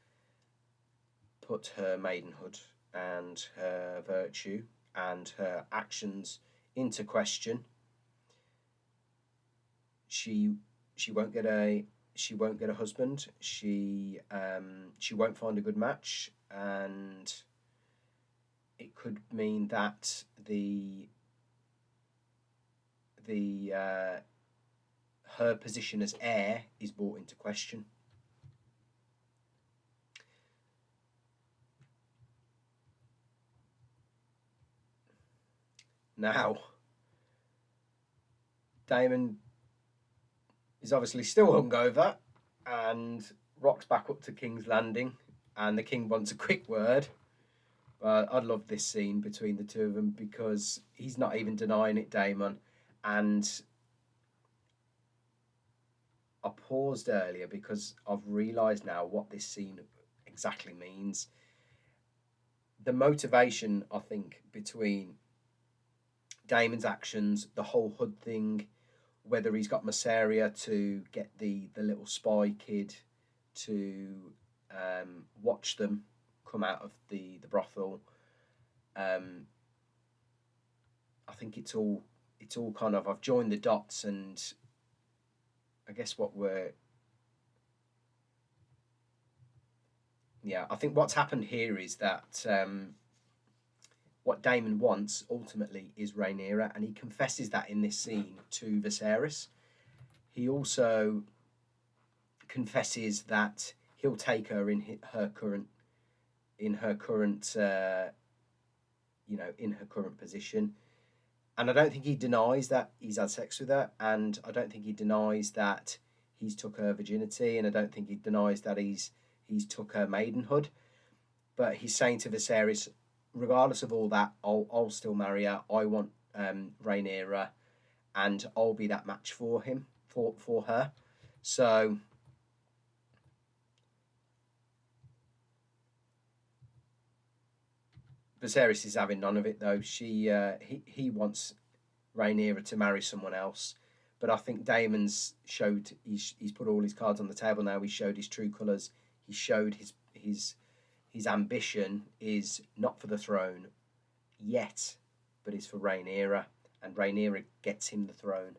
put her maidenhood and her virtue and her actions into question, she won't get a husband. She won't find a good match, and it could mean that her position as heir is brought into question. Now, Daemon is obviously still hungover and rocks back up to King's Landing, and the king wants a quick word. But I love this scene between the two of them because he's not even denying it, Daemon. And I paused earlier because I've realised now what this scene exactly means. The motivation, I think, between Daemon's actions, the whole hood thing, whether he's got Masseria to get the little spy kid to watch them come out of the brothel. I think it's all kind of, I've joined the dots, and I guess I think what's happened here is that what Daemon wants ultimately is Rhaenyra, and he confesses that in this scene to Viserys. He also confesses that he'll take her in her current position, and I don't think he denies that he's had sex with her, and I don't think he denies that he's took her virginity, and I don't think he denies that he's took her maidenhood. But he's saying to Viserys, regardless of all that, I'll still marry her. I want Rhaenyra, and I'll be that match for him, for her. So Viserys is having none of it, though. He wants Rhaenyra to marry someone else, but I think Daemon's showed he's put all his cards on the table now. He showed his true colours. He showed his ambition is not for the throne yet, but is for Rhaenyra, and Rhaenyra gets him the throne.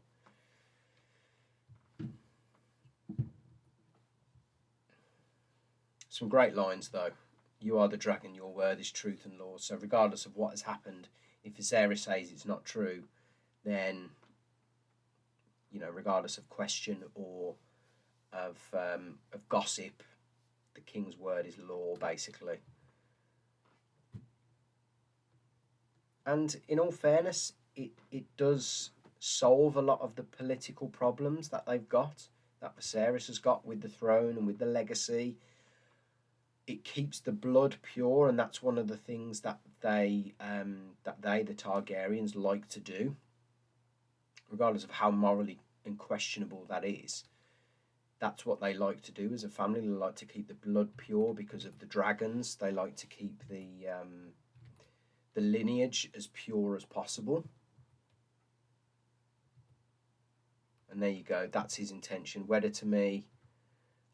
Some great lines, though. You are the dragon, your word is truth and law. So regardless of what has happened, if Viserys says it's not true, then, regardless of question or of gossip, the king's word is law, basically. And in all fairness, it does solve a lot of the political problems that they've got, that Viserys has got with the throne and with the legacy. It keeps the blood pure, and that's one of the things that the Targaryens, like to do, regardless of how morally questionable that is. That's what they like to do as a family. They like to keep the blood pure because of the dragons. They like to keep the lineage as pure as possible. And there you go. That's his intention. Wed her to me.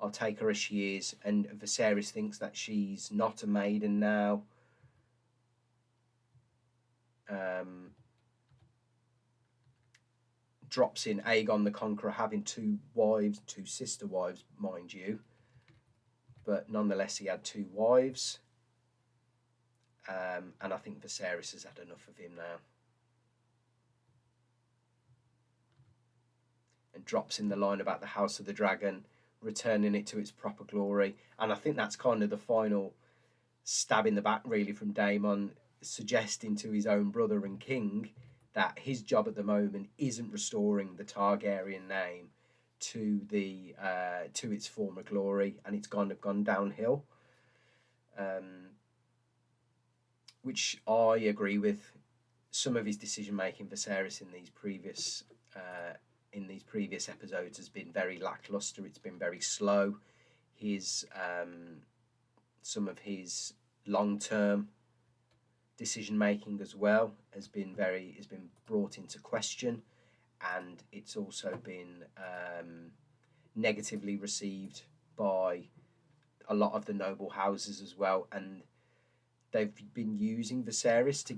I'll take her as she is. And Viserys thinks that she's not a maiden now. drops in Aegon the Conqueror having 2 wives, 2 sister wives, mind you, but nonetheless he had 2 wives. And I think Viserys has had enough of him now. And drops in the line about the House of the Dragon, returning it to its proper glory. And I think that's kind of the final stab in the back, really, from Daemon, suggesting to his own brother and king that his job at the moment isn't restoring the Targaryen name to its former glory, and it's kind of gone downhill. Which I agree with. Some of his decision making, Viserys, in these previous episodes has been very lackluster. It's been very slow. Some of his long term decision making as well has been brought into question, and it's also been negatively received by a lot of the noble houses as well, and they've been using Viserys to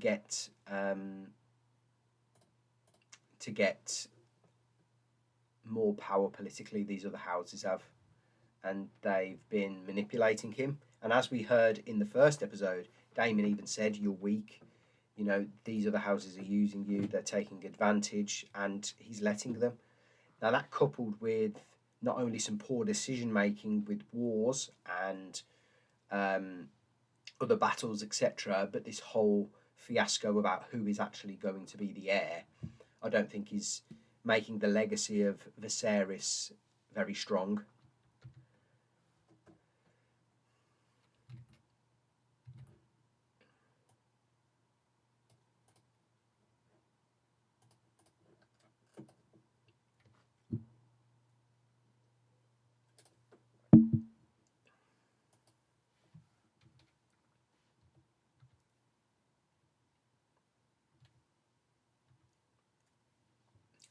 get more power politically. These other houses have, and they've been manipulating him. And as we heard in the first episode, Daemon even said, "You're weak. You know, these other houses are using you. They're taking advantage," and he's letting them. Now that, coupled with not only some poor decision making with wars and other battles, etc., but this whole fiasco about who is actually going to be the heir, I don't think is making the legacy of Viserys very strong.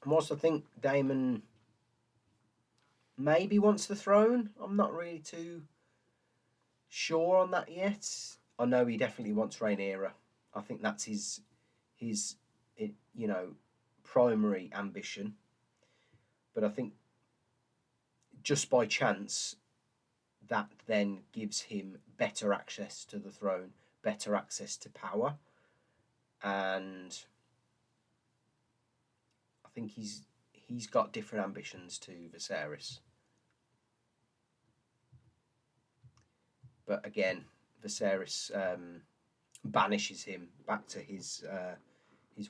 And whilst I think Daemon maybe wants the throne, I'm not really too sure on that yet. I know he definitely wants Rhaenyra. I think that's his primary ambition. But I think just by chance, that then gives him better access to the throne, better access to power, and I think he's got different ambitions to Viserys. But again, Viserys banishes him back to his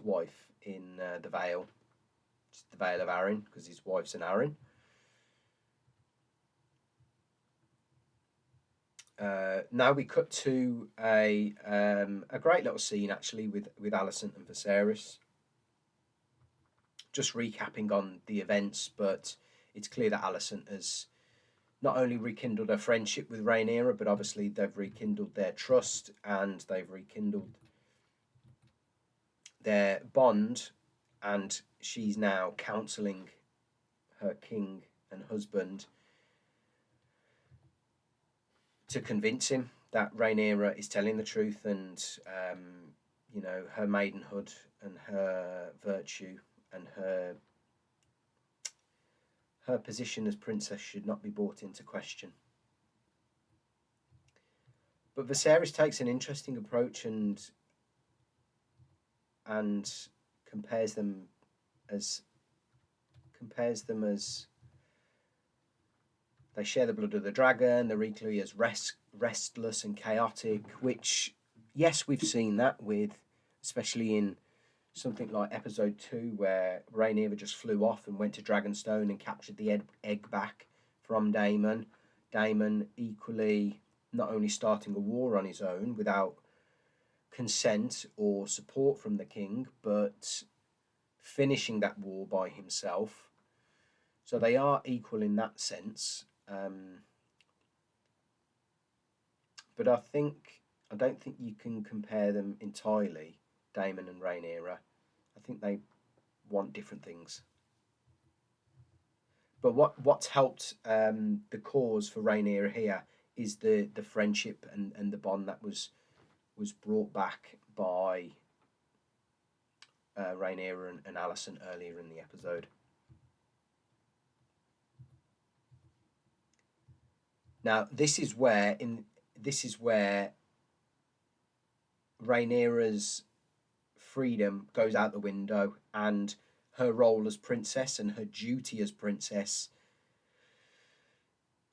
wife in the Vale, the Vale of Arryn, because his wife's an Arryn. Now we cut to a great little scene actually with Alison and Viserys. Just recapping on the events, but it's clear that Alison has not only rekindled her friendship with Rhaenyra, but obviously they've rekindled their trust and they've rekindled their bond, and she's now counselling her king and husband to convince him that Rhaenyra is telling the truth, and her maidenhood and her virtue and her position as princess should not be brought into question. But Viserys takes an interesting approach and compares them as they share the blood of the dragon. They're equally as restless and chaotic, which, yes, we've seen that with, especially in something like episode 2, where Rhaenyra just flew off and went to Dragonstone and captured the egg back from Daemon. Daemon equally not only starting a war on his own without consent or support from the king, but finishing that war by himself. So they are equal in that sense. But I don't think you can compare them entirely, Daemon and Rhaenyra. I think they want different things. But what's helped the cause for Rhaenyra here is the friendship and the bond that was brought back by Rhaenyra and Alison earlier in the episode. Now, this is where Rhaenyra's freedom goes out the window, and her role as princess and her duty as princess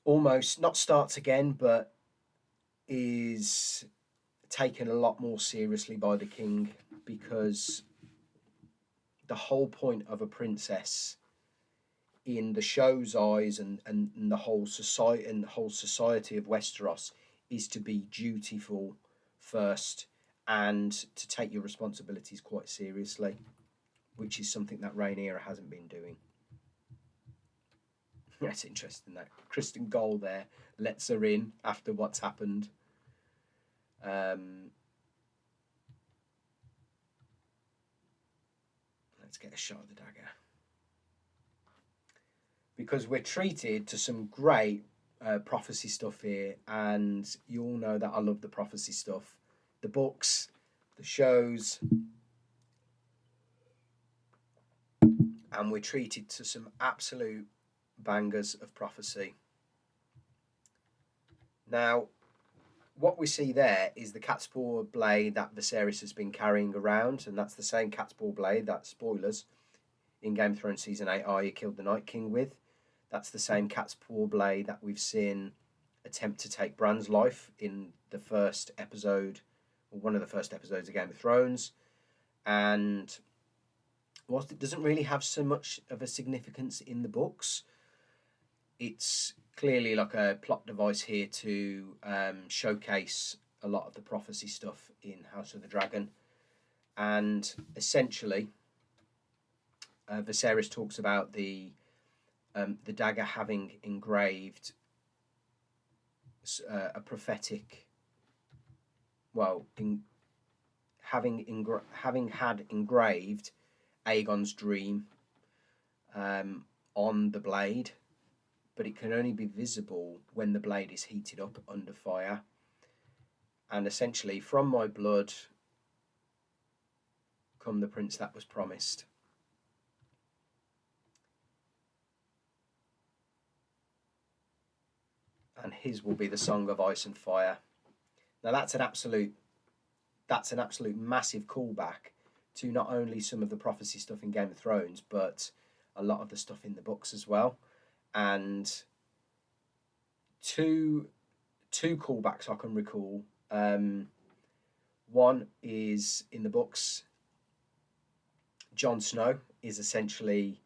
almost not starts again, but is taken a lot more seriously by the king, because the whole point of a princess in the show's eyes, and the whole society of Westeros, is to be dutiful first and to take your responsibilities quite seriously, which is something that Rhaenyra hasn't been doing. That's interesting. That Kristen Cole there lets her in after what's happened. Let's get a shot of the dagger, because we're treated to some great prophecy stuff here, and you all know that I love the prophecy stuff, the books, the shows, and we're treated to some absolute bangers of prophecy. Now, what we see there is the cat's paw blade that Viserys has been carrying around, and that's the same cat's paw blade that, spoilers, in Game of Thrones Season 8, Arya killed the Night King with. That's the same cat's paw blade that we've seen attempt to take Bran's life in the first episode, or one of the first episodes of Game of Thrones. And whilst it doesn't really have so much of a significance in the books, it's clearly like a plot device here to showcase a lot of the prophecy stuff in House of the Dragon. And essentially, Viserys talks about the dagger having engraved a prophetic, having had engraved Aegon's dream on the blade, but it can only be visible when the blade is heated up under fire. And essentially, from my blood come the prince that was promised. And his will be the song of ice and fire. Now that's an absolute massive callback to not only some of the prophecy stuff in Game of Thrones, but a lot of the stuff in the books as well. And two callbacks I can recall. One is in the books. Jon Snow is essentially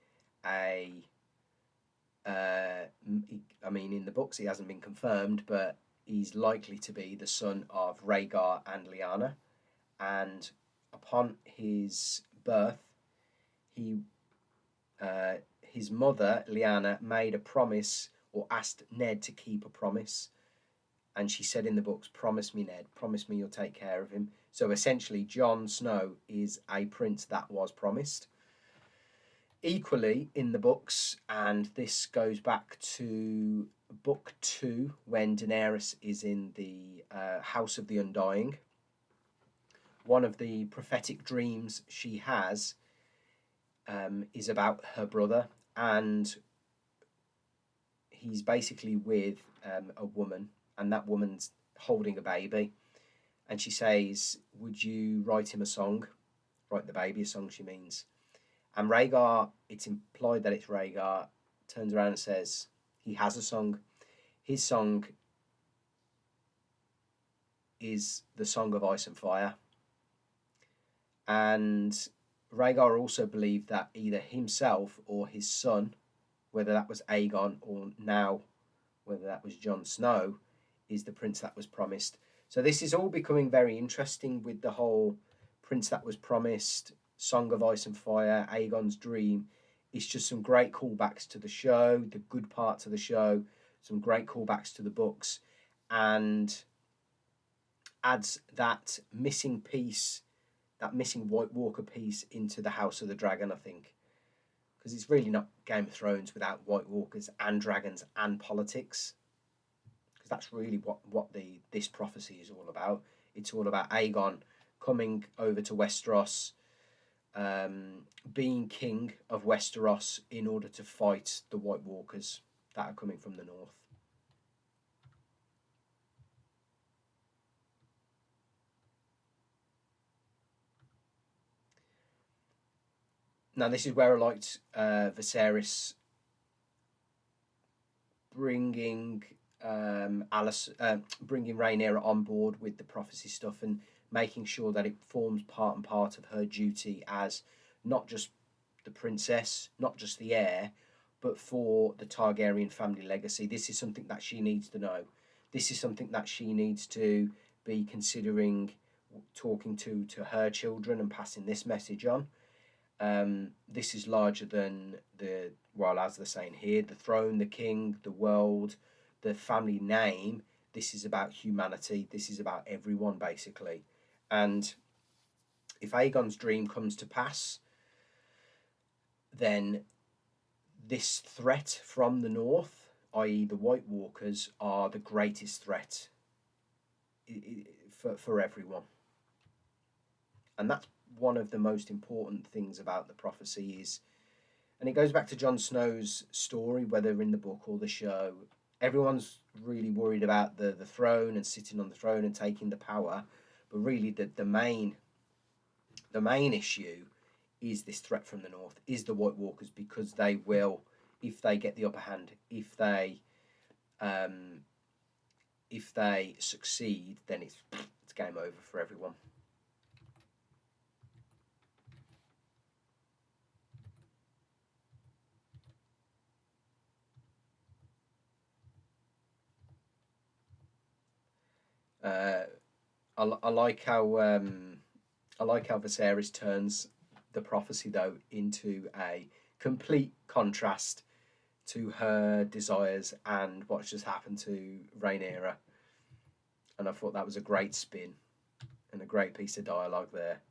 in the books he hasn't been confirmed, but he's likely to be the son of Rhaegar and Lyanna. And upon his birth, his mother Lyanna made a promise, or asked Ned to keep a promise, and she said in the books, "Promise me, Ned, promise me you'll take care of him." So essentially, Jon Snow is a prince that was promised. Equally in the books, and this goes back to book 2 when Daenerys is in the House of the Undying. One of the prophetic dreams she has is about her brother, and he's basically with a woman, and that woman's holding a baby, and she says, "Would you write him a song?" Write the baby a song, she means. And Rhaegar, it's implied that it's Rhaegar, turns around and says he has a song. His song is the Song of Ice and Fire. And Rhaegar also believed that either himself or his son, whether that was Aegon or now whether that was Jon Snow, is the prince that was promised. So this is all becoming very interesting with the whole prince that was promised, Song of Ice and Fire, Aegon's dream. It's just some great callbacks to the show, the good parts of the show, some great callbacks to the books, and adds that missing piece, that missing White Walker piece into the House of the Dragon, I think. Because it's really not Game of Thrones without White Walkers and dragons and politics. Because that's really what this prophecy is all about. It's all about Aegon coming over to Westeros, being king of Westeros in order to fight the White Walkers that are coming from the north. Now this is where I liked Viserys bringing bringing Rhaenyra on board with the prophecy stuff and making sure that it forms part of her duty as not just the princess, not just the heir, but for the Targaryen family legacy. This is something that she needs to know. This is something that she needs to be considering talking to her children and passing this message on. This is larger than the, well, as they're saying here, the throne, the king, the world, the family name. This is about humanity. This is about everyone, basically. And if Aegon's dream comes to pass, then this threat from the north, i.e. the White Walkers, are the greatest threat for everyone. And that's one of the most important things about the prophecy is, and it goes back to Jon Snow's story, whether in the book or the show, everyone's really worried about the throne and sitting on the throne and taking the power, but really the main issue is this threat from the north, is the White Walkers, because they will, if they get the upper hand, if they succeed, then it's game over for everyone. I like how Viserys turns the prophecy though into a complete contrast to her desires and what's just happened to Rhaenyra, and I thought that was a great spin and a great piece of dialogue there.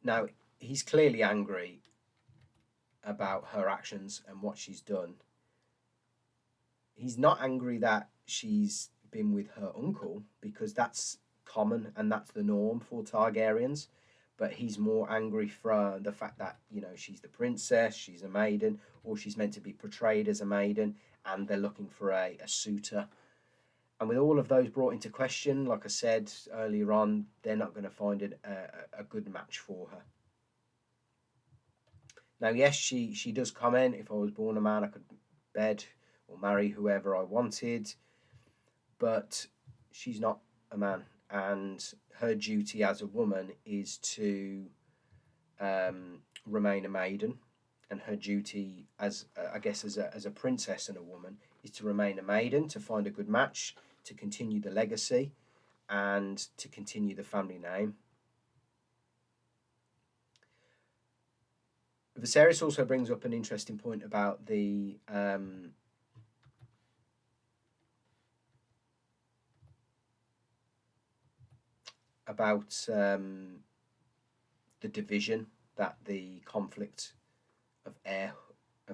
Now he's clearly angry about her actions and what she's done. He's not angry that she's been with her uncle, because that's common and that's the norm for Targaryens, but he's more angry for the fact that, you know, she's the princess, she's a maiden, or she's meant to be portrayed as a maiden, and they're looking for a suitor. And with all of those brought into question, like I said earlier on, they're not going to find a good match for her. Now, yes, she does comment, if I was born a man, I could bed or marry whoever I wanted, but she's not a man, and her duty as a woman is to remain a maiden, and her duty as I guess as a princess and a woman is to remain a maiden, to find a good match, to continue the legacy, and to continue the family name. Viserys also brings up an interesting point about the division that the conflict of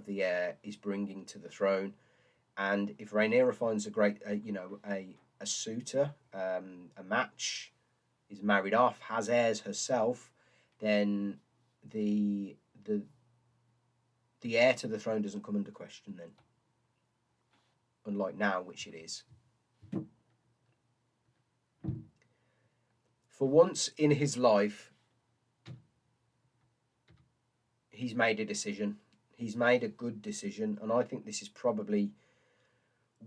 the heir is bringing to the throne, and if Rhaenyra finds a suitor, a match, is married off, has heirs herself, then the heir to the throne doesn't come under question then, unlike now, which it is. For once in his life, he's made a decision. He's made a good decision, and I think this is probably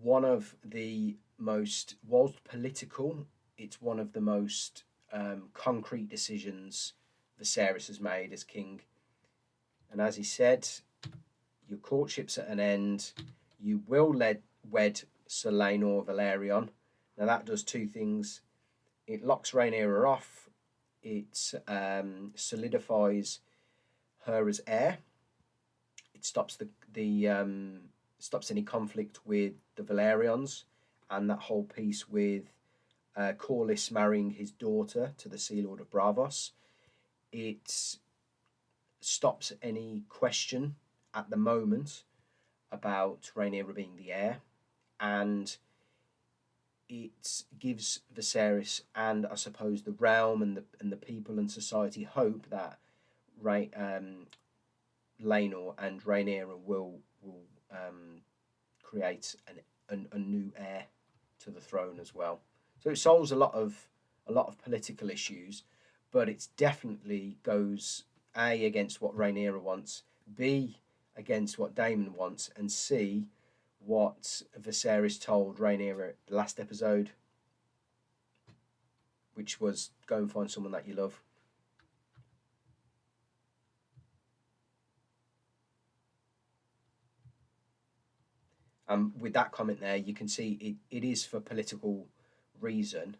one of the most, whilst political, it's one of the most concrete decisions Viserys has made as king. And as he said, your courtship's at an end. You will wed Sir Laenor Velaryon. Now that does two things. It locks Rhaenyra off. It solidifies her as heir. It stops stops any conflict with the Velaryons, and that whole piece with Corlys marrying his daughter to the Sea Lord of Braavos. It stops any question at the moment about Rhaenyra being the heir, and it gives Viserys and I suppose the realm and the people and society hope that Laenor and Rhaenyra will create a new heir to the throne as well. So it solves a lot of a lot of political issues, but it's definitely goes A, against what Rhaenyra wants, B, against what Daemon wants, and C, what Viserys told Rhaenyra last episode, which was go and find someone that you love. With that comment there, you can see it is for political reason,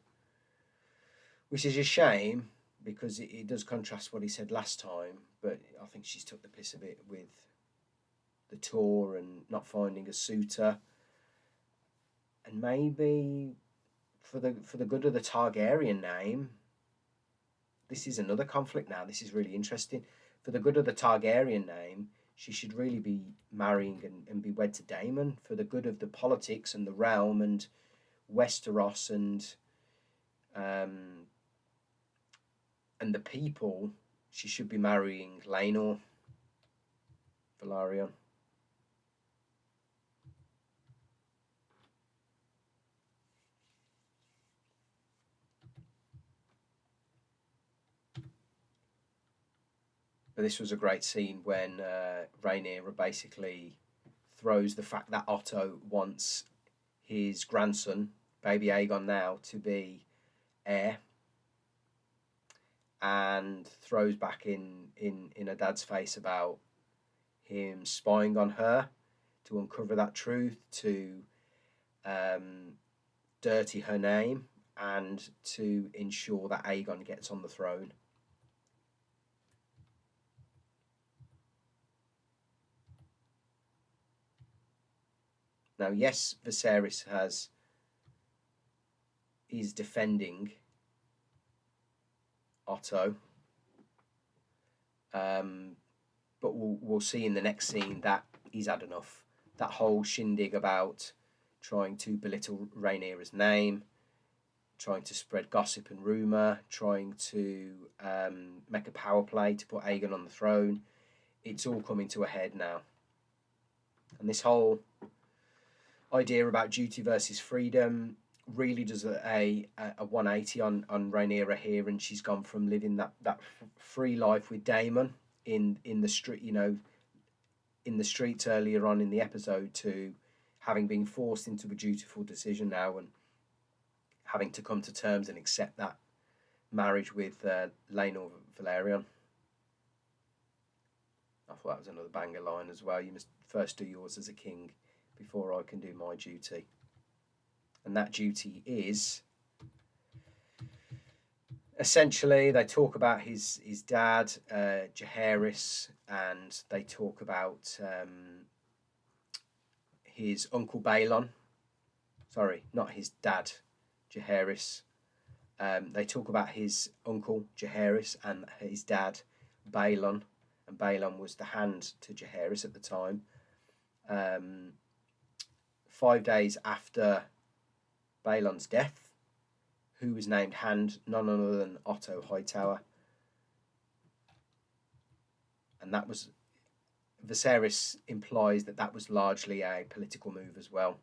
which is a shame because it does contrast what he said last time. But I think she's took the piss a bit with the tour and not finding a suitor, and maybe for the good of the Targaryen name. This is another conflict now. This is really interesting. For the good of the Targaryen name, she should really be marrying and be wed to Daemon. For the good of the politics and the realm and Westeros and the people, she should be marrying Laenor Velaryon. But this was a great scene when Rhaenyra basically throws the fact that Otto wants his grandson, baby Aegon now, to be heir, and throws back in her dad's face about him spying on her to uncover that truth, to dirty her name, and to ensure that Aegon gets on the throne. Now, yes, Viserys is defending Otto, but we'll see in the next scene that he's had enough. That whole shindig about trying to belittle Rhaenyra's name, trying to spread gossip and rumour, trying to make a power play to put Aegon on the throne, it's all coming to a head now. And this whole idea about duty versus freedom really does a 180 on Rhaenyra here, and she's gone from living that free life with Daemon in the street, in the streets earlier on in the episode, to having been forced into a dutiful decision now and having to come to terms and accept that marriage with Laenor Velaryon. I thought that was another banger line as well. You must first do yours as a king before I can do my duty. And that duty is essentially, they talk about his dad, Jaehaerys, and they talk about his uncle Balon. Sorry, not his dad, Jaehaerys. They talk about his uncle Jaehaerys and his dad Balon, and Balon was the hand to Jaehaerys at the time. 5 days after Balon's death, who was named hand, none other than Otto Hightower. And that was, Viserys implies that was largely a political move as well.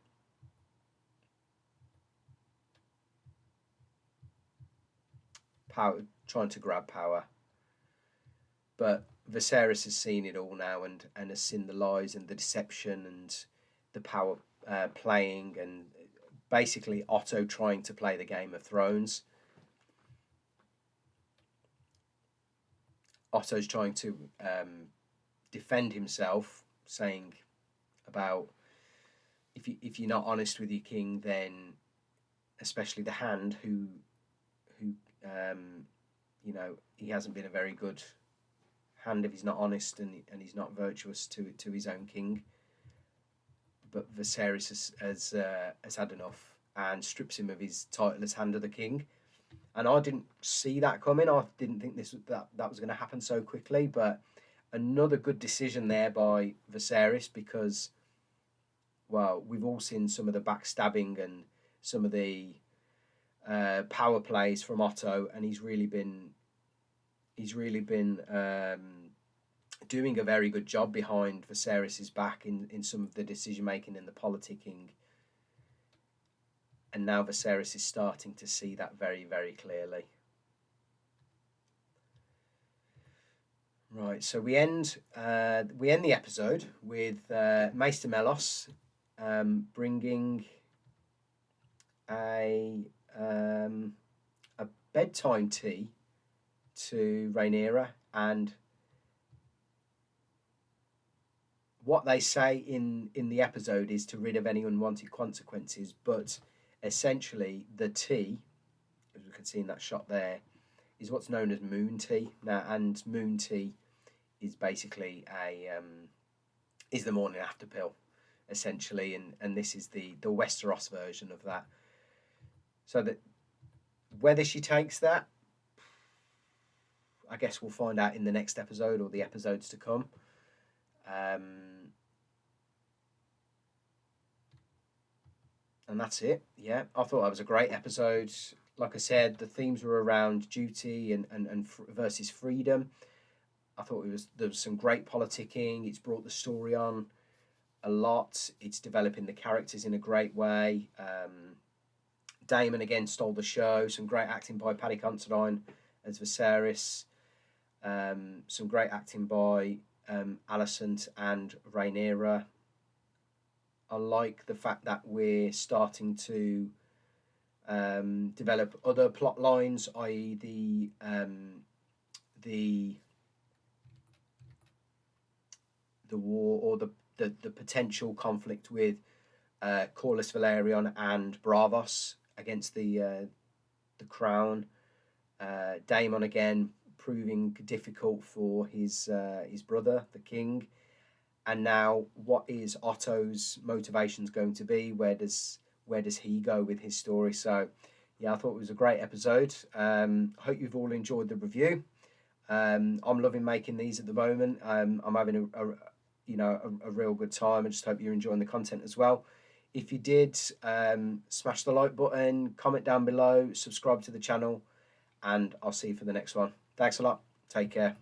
Power, trying to grab power. But Viserys has seen it all now and has seen the lies and the deception and the power playing, and basically Otto trying to play the Game of Thrones. Otto's trying to defend himself, saying about if you're not honest with your king, then especially the hand who he hasn't been a very good hand if he's not honest and he's not virtuous to his own king. But Viserys has had enough and strips him of his title as Hand of the King. And I didn't see that coming. I didn't think that was going to happen so quickly. But another good decision there by Viserys, because, well, we've all seen some of the backstabbing and some of the power plays from Otto, and he's really been doing a very good job behind Viserys' back in some of the decision making and the politicking. and now Viserys is starting to see that very, very clearly. Right, so we end the episode with Maester Melos bringing a bedtime tea to Rhaenyra, and what they say in the episode is to rid of any unwanted consequences, but essentially the tea, as we can see in that shot there, is what's known as moon tea now, and moon tea is basically is the morning after pill, essentially, and this is the Westeros version of that. So that whether she takes that, I guess we'll find out in the next episode or the episodes to come. And that's it. Yeah, I thought that was a great episode. Like I said, the themes were around duty and versus freedom. I thought there was some great politicking. It's brought the story on a lot. It's developing the characters in a great way. Damon again stole the show. Some great acting by Paddy Considine as Viserys. Some great acting by Alison and Rhaenyra. I like the fact that we're starting to develop other plot lines, i.e. the war or the potential conflict with Corlys Velaryon and Braavos against the crown. Daemon again proving difficult for his brother, the king. And now, what is Otto's motivations going to be? Where does he go with his story? So, yeah, I thought it was a great episode. I hope you've all enjoyed the review. I'm loving making these at the moment. I'm having a real good time. I just hope you're enjoying the content as well. If you did, smash the like button, comment down below, subscribe to the channel, and I'll see you for the next one. Thanks a lot. Take care.